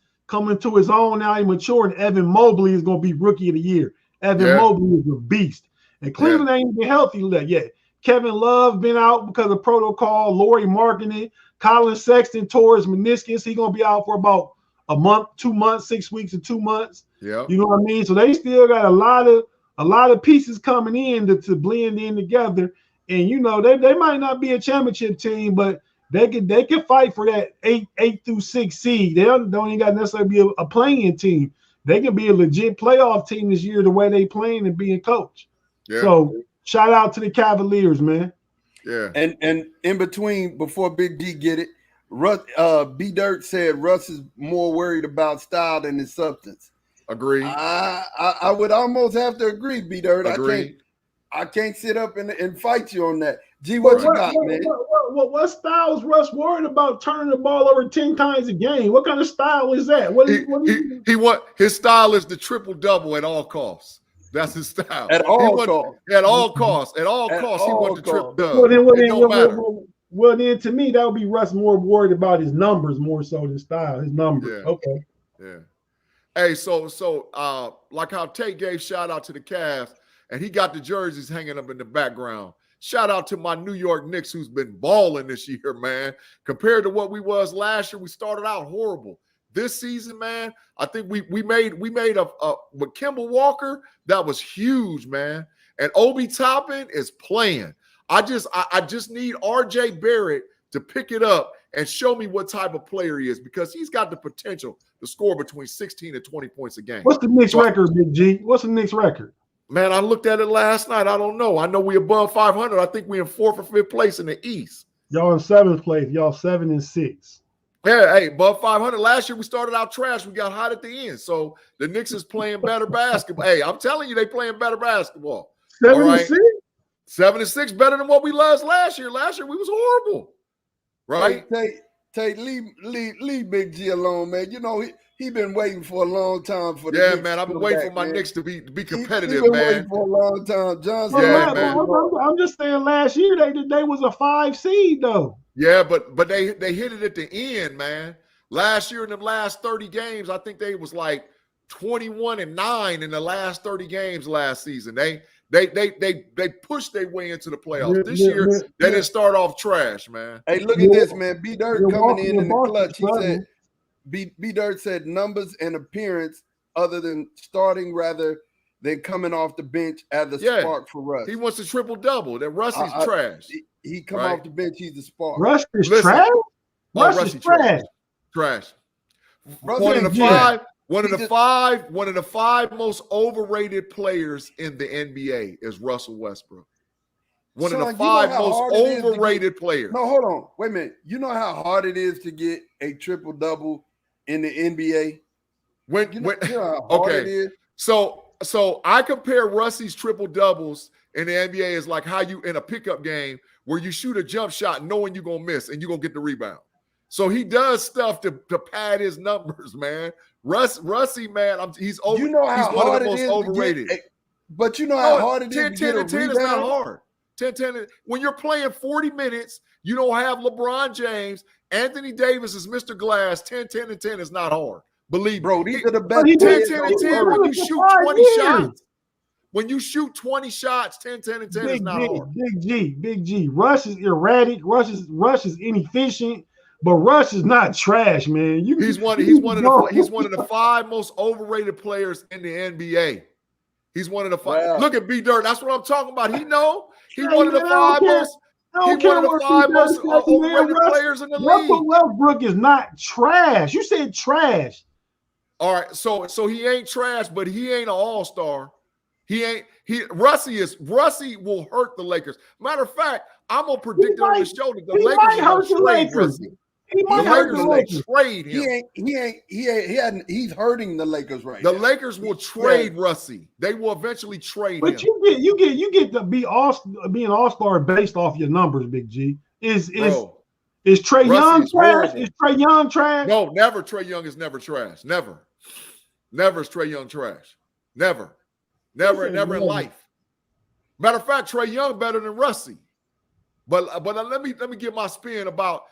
[SPEAKER 2] own now. He matured. And Evan Mobley is going to be Rookie of the Year. Evan Mobley is a beast. And Cleveland ain't even healthy yet. Kevin Love been out because of protocol. Laurie Marketing. Colin Sexton tore his meniscus. He's gonna be out for about a month, 2 months, 6 weeks, and 2 months.
[SPEAKER 3] Yeah.
[SPEAKER 2] You know what I mean? So they still got a lot of pieces coming in to blend in together. And you know, they might not be a championship team, but they can fight for that 8 through 6 seed. They don't even got to necessarily be a playing team. They can be a legit playoff team this year the way they playing and being coached.
[SPEAKER 3] Yeah.
[SPEAKER 2] So shout out to the Cavaliers, man.
[SPEAKER 3] Yeah.
[SPEAKER 1] And in between, before Big D get it, B Dirt said Russ is more worried about style than his substance.
[SPEAKER 3] Agree.
[SPEAKER 1] I would almost have to agree, B Dirt.
[SPEAKER 3] Agree.
[SPEAKER 1] I can't sit up and fight you on that. G, what you got, man?
[SPEAKER 2] What style is Russ worried about turning the ball over 10 times a game? What kind of style is that?
[SPEAKER 3] His style is the triple double at all costs. That's his style.
[SPEAKER 1] At all costs.
[SPEAKER 3] At all costs. At all costs, he wants the triple double. It don't matter.
[SPEAKER 2] Well, then to me, that would be Russ more worried about his numbers more so than style. His numbers.
[SPEAKER 3] Yeah.
[SPEAKER 2] Okay.
[SPEAKER 3] Yeah. Hey, so like how Tate gave shout out to the Cavs, and he got the jerseys hanging up in the background. Shout out to my New York Knicks, who's been balling this year, man. Compared to what we was last year, we started out horrible. This season, man, I think we made a with Kemba Walker, that was huge, man. And Obi Toppin is playing. I just need RJ Barrett to pick it up and show me what type of player he is, because he's got the potential to score between 16 and 20 points a game.
[SPEAKER 2] What's the Knicks record, Big G? What's the Knicks record?
[SPEAKER 3] Man, I looked at it last night. I don't know. I know we above 500. I think we're in 4th or 5th place in the East.
[SPEAKER 2] Y'all in 7th place. Y'all 7-6.
[SPEAKER 3] Yeah, hey, above 500. Last year we started out trash. We got hot at the end. So the Knicks is playing better basketball. Hey, I'm telling you, they playing better basketball.
[SPEAKER 2] 7-6?
[SPEAKER 3] 7-6 better than what we lost last year. Last year we was horrible. Right?
[SPEAKER 1] Tate, leave Big G alone, man. You know, he been waiting for a long time for the
[SPEAKER 3] yeah,
[SPEAKER 1] Knicks
[SPEAKER 3] man. I've been waiting for my Knicks to be competitive,
[SPEAKER 1] been
[SPEAKER 3] man.
[SPEAKER 1] Waiting for a long time. Johnson,
[SPEAKER 3] yeah, man.
[SPEAKER 2] I'm just saying last year they was a 5 seed though.
[SPEAKER 3] Yeah, but they hit it at the end, man. Last year in them last 30 games, I think they was like 21-9 in the last 30 games last season. They pushed their way into the playoffs. This year, they didn't start off trash, man.
[SPEAKER 1] Hey, look at this, man. B Dirt coming in the clutch. He said B Dirt said numbers and appearance other than starting rather than coming off the bench as a spark for Russ.
[SPEAKER 3] He wants a triple double. That Russ is trash.
[SPEAKER 1] He come off the bench, he's the spark.
[SPEAKER 2] Russ is trash? Russ is trash.
[SPEAKER 3] Trash.
[SPEAKER 1] Russ
[SPEAKER 3] One of the five most overrated players in the NBA is Russell Westbrook. One of the 5 most overrated players.
[SPEAKER 1] No, hold on. Wait a minute. You know how hard it is to get a triple-double in the NBA? You know how hard it is?
[SPEAKER 3] So I compare Russie's triple-doubles in the NBA is like how you in a pickup game where you shoot a jump shot knowing you're going to miss and you're going to get the rebound. So he does stuff to pad his numbers, man. Russie, man, he's over.
[SPEAKER 1] You know how
[SPEAKER 3] he's one
[SPEAKER 1] hard
[SPEAKER 3] of the most
[SPEAKER 1] it is
[SPEAKER 3] overrated.
[SPEAKER 1] But you know how hard it is
[SPEAKER 3] 10
[SPEAKER 1] to get a
[SPEAKER 3] 10 is not hard. 10 when you're playing 40 minutes, you don't have LeBron James. Anthony Davis is Mr. Glass. 10 10 is not hard. Believe me.
[SPEAKER 1] Bro, these are the best
[SPEAKER 3] 10
[SPEAKER 1] players
[SPEAKER 3] 10 when you shoot 20 shots. When you shoot 20 shots, 10 is not hard.
[SPEAKER 2] Big G. Russ is erratic. Russ is inefficient. But Russ is not trash, man.
[SPEAKER 3] He's one of the 5 most overrated players in the NBA. He's one of the 5. Wow. Look at B Dirt. That's what I'm talking about. He's one of the 5 most. He's one of the 5 most overrated players in the league.
[SPEAKER 2] Russell Westbrook is not trash. You said trash.
[SPEAKER 3] All right, so he ain't trash, but he ain't an all-star. Russie will hurt the Lakers. Matter of fact, I'm gonna predict it on the show that the Lakers will trade Russie. The Lakers will trade him.
[SPEAKER 1] He's hurting the Lakers right
[SPEAKER 3] now.
[SPEAKER 1] The
[SPEAKER 3] Lakers will trade Russie. They will eventually trade him.
[SPEAKER 2] But you get to be being all-star based off your numbers, Big G. Is Trae Young trash? Is Trae Young trash?
[SPEAKER 3] No, never. Trae Young is never trash. Never is Trae Young trash. Never in life. Matter of fact, Trae Young better than Russie. But let me give my spin about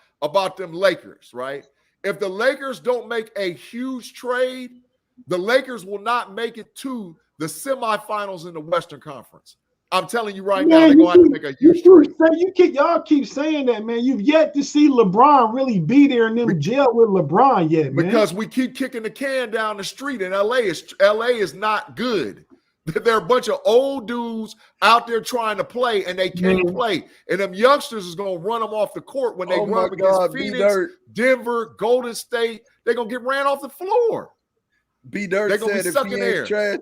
[SPEAKER 3] them Lakers, right? If the Lakers don't make a huge trade, the Lakers will not make it to the semifinals in the Western Conference. I'm telling you right now, they're going to have to make a huge trade.
[SPEAKER 2] Y'all keep saying that, man. You've yet to see LeBron really be there in them jail with LeBron yet, man.
[SPEAKER 3] Because we keep kicking the can down the street in LA. LA is not good. There are a bunch of old dudes out there trying to play, and they can't play. And them youngsters is going to run them off the court when they run up against Phoenix, Denver, Golden State. They're going to get ran off the floor.
[SPEAKER 1] B-Dirt said if he ain't trash,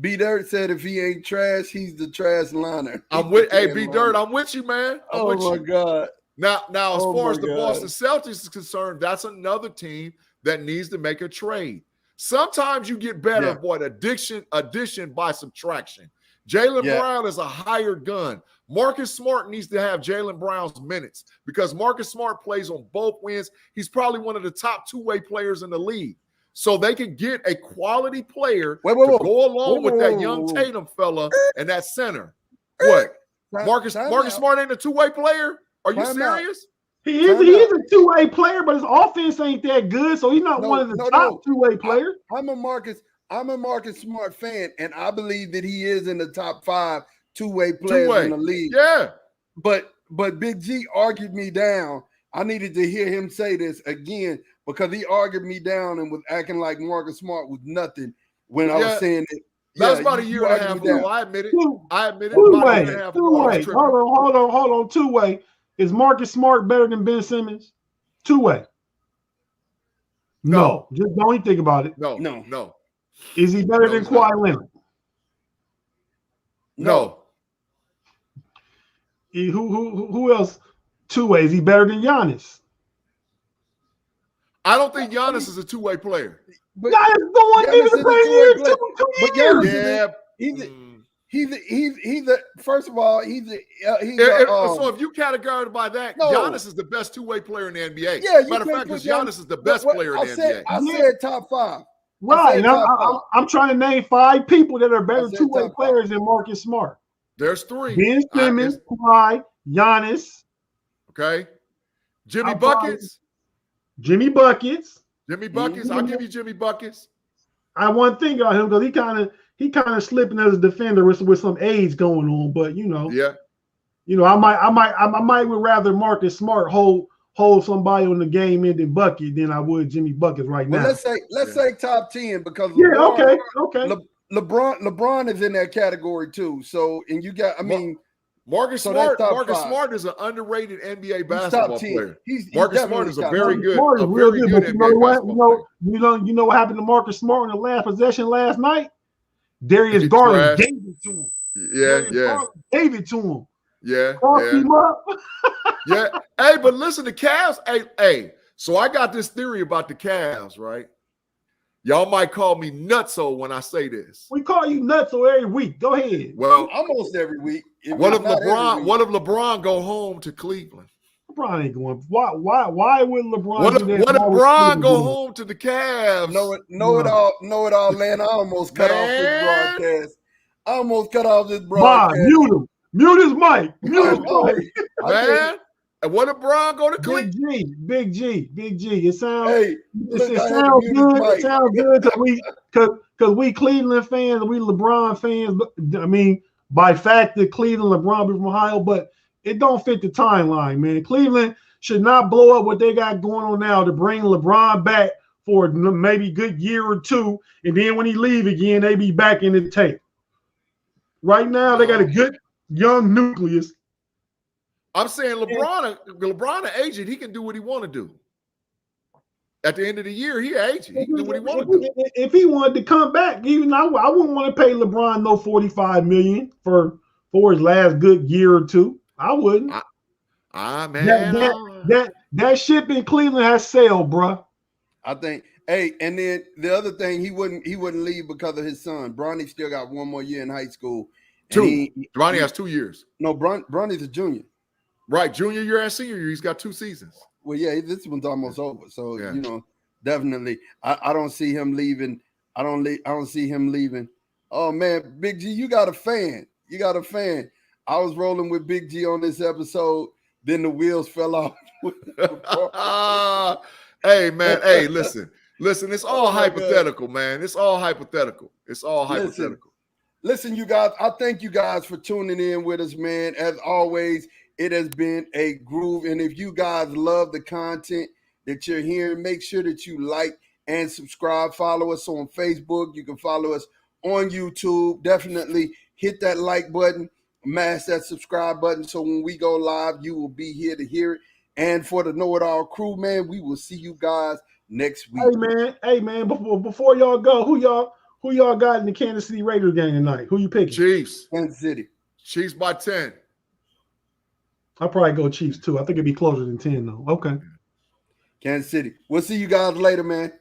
[SPEAKER 1] B-Dirt said if he ain't trash, he's the trash liner.
[SPEAKER 3] I'm with B-Dirt, I'm with you, man.
[SPEAKER 1] God.
[SPEAKER 3] Now, as far as the Boston Celtics is concerned, that's another team that needs to make a trade. Sometimes you get better, boy, addition by subtraction. Jaylen Brown is a hired gun. Marcus Smart needs to have Jaylen Brown's minutes because Marcus Smart plays on both wings. He's probably one of the top two-way players in the league. So they can get a quality player to go along with that young Tatum fella and that center. What? Marcus Smart ain't a two-way player? Are you serious?
[SPEAKER 2] He is a two-way player, but his offense ain't that good, so he's not one of the top two-way players.
[SPEAKER 1] I'm a Marcus Smart fan, and I believe that he is in the top 5 two-way players in the league.
[SPEAKER 3] Yeah.
[SPEAKER 1] But Big G argued me down. I needed to hear him say this again because he argued me down and was acting like Marcus Smart was nothing when I was saying it.
[SPEAKER 3] That's about a year and a half ago. I admit it.
[SPEAKER 2] Two-way. Hold on. Two-way. Is Marcus Smart better than Ben Simmons? Two-way. No. Just don't even think about it.
[SPEAKER 3] No.
[SPEAKER 2] Is he better than Kawhi Leonard?
[SPEAKER 3] No.
[SPEAKER 2] Who else? Two-way. Is he better than Giannis?
[SPEAKER 3] I don't think Giannis is a two-way player.
[SPEAKER 2] But Giannis going into the play here 2 years.
[SPEAKER 1] He's first of all,
[SPEAKER 3] so if you categorize by that, Giannis is the best two-way player in the NBA.
[SPEAKER 1] Yeah,
[SPEAKER 3] matter of fact, because Giannis is the best player in the NBA.
[SPEAKER 1] I said top 5.
[SPEAKER 2] Right. I'm trying to name 5 people that are better two-way players than Marcus Smart.
[SPEAKER 3] There's 3.
[SPEAKER 2] Ben Simmons, Kawhi, Giannis.
[SPEAKER 3] Okay. Jimmy Buckets.
[SPEAKER 2] Jimmy Buckets.
[SPEAKER 3] I'll give you Jimmy Buckets.
[SPEAKER 2] I one thing about him because he kind of slipping as a defender with some age going on, but I might would rather Marcus Smart hold somebody on the game-ending bucket than I would Jimmy Buckets right now.
[SPEAKER 1] Let's say top 10 because
[SPEAKER 2] okay.
[SPEAKER 1] LeBron is in that category too. So and you got
[SPEAKER 3] Marcus Smart is an underrated NBA basketball player. Marcus Smart is a very good NBA basketball player.
[SPEAKER 2] You know what happened to Marcus Smart in the last possession last night? Darius Garland gave it to him. Gave it to him. Him up.
[SPEAKER 3] Hey, but listen, the Cavs. Hey. So I got this theory about the Cavs, right? Y'all might call me nutso when I say this.
[SPEAKER 2] We call you nutso every week. Go ahead.
[SPEAKER 3] Well,
[SPEAKER 1] almost every week.
[SPEAKER 3] What if LeBron go home to Cleveland?
[SPEAKER 2] LeBron ain't going. Why would LeBron?
[SPEAKER 3] What if LeBron go home to the Cavs?
[SPEAKER 1] Know it all, man. I almost cut off this broadcast.
[SPEAKER 2] Bob, mute his mic.
[SPEAKER 3] Man. And what if Bron go to
[SPEAKER 2] Cleveland? Big G. It sounds good. It sounds good because we Cleveland fans, we LeBron fans. I mean, by fact that Cleveland, LeBron be from Ohio, but it don't fit the timeline, man. Cleveland should not blow up what they got going on now to bring LeBron back for maybe a good year or 2, and then when he leave again, they be back in the tape. Right now, they got a good young nucleus.
[SPEAKER 3] I'm saying LeBron an agent, he can do what he want to do. At the end of the year, he an agent. He can do what he want to do.
[SPEAKER 2] If he wanted to come back, even I wouldn't want to pay LeBron no $45 million for his last good year or 2. I wouldn't.
[SPEAKER 3] Man.
[SPEAKER 2] That ship in Cleveland has sailed, bro.
[SPEAKER 1] I think. Hey, and then the other thing, he wouldn't leave because of his son. Bronny still got 1 more year in high school.
[SPEAKER 3] Bronny has 2 years.
[SPEAKER 1] No, Bronny's a junior.
[SPEAKER 3] Right, junior year and senior year, he's got 2 seasons.
[SPEAKER 1] Well, yeah, this one's almost over. So definitely, I don't see him leaving. I don't see him leaving. Oh man, Big G, you got a fan. I was rolling with Big G on this episode. Then the wheels fell off.
[SPEAKER 3] Hey man, listen. It's all hypothetical, man. It's all hypothetical.
[SPEAKER 1] Listen, you guys, I thank you guys for tuning in with us, man. As always, it has been a groove. And if you guys love the content that you're hearing, make sure that you like and subscribe. Follow us on Facebook. You can follow us on YouTube. Definitely hit that like button, mash that subscribe button, so when we go live, you will be here to hear it. And for the Know It All crew, man, we will see you guys next week.
[SPEAKER 2] Hey man, before y'all go, who y'all got in the Kansas City Raiders game tonight? Who you picking?
[SPEAKER 3] Chiefs.
[SPEAKER 1] Kansas City.
[SPEAKER 3] Chiefs by 10.
[SPEAKER 2] I'll probably go Chiefs too. I think it'd be closer than 10 though. Okay.
[SPEAKER 1] Kansas City. We'll see you guys later, man.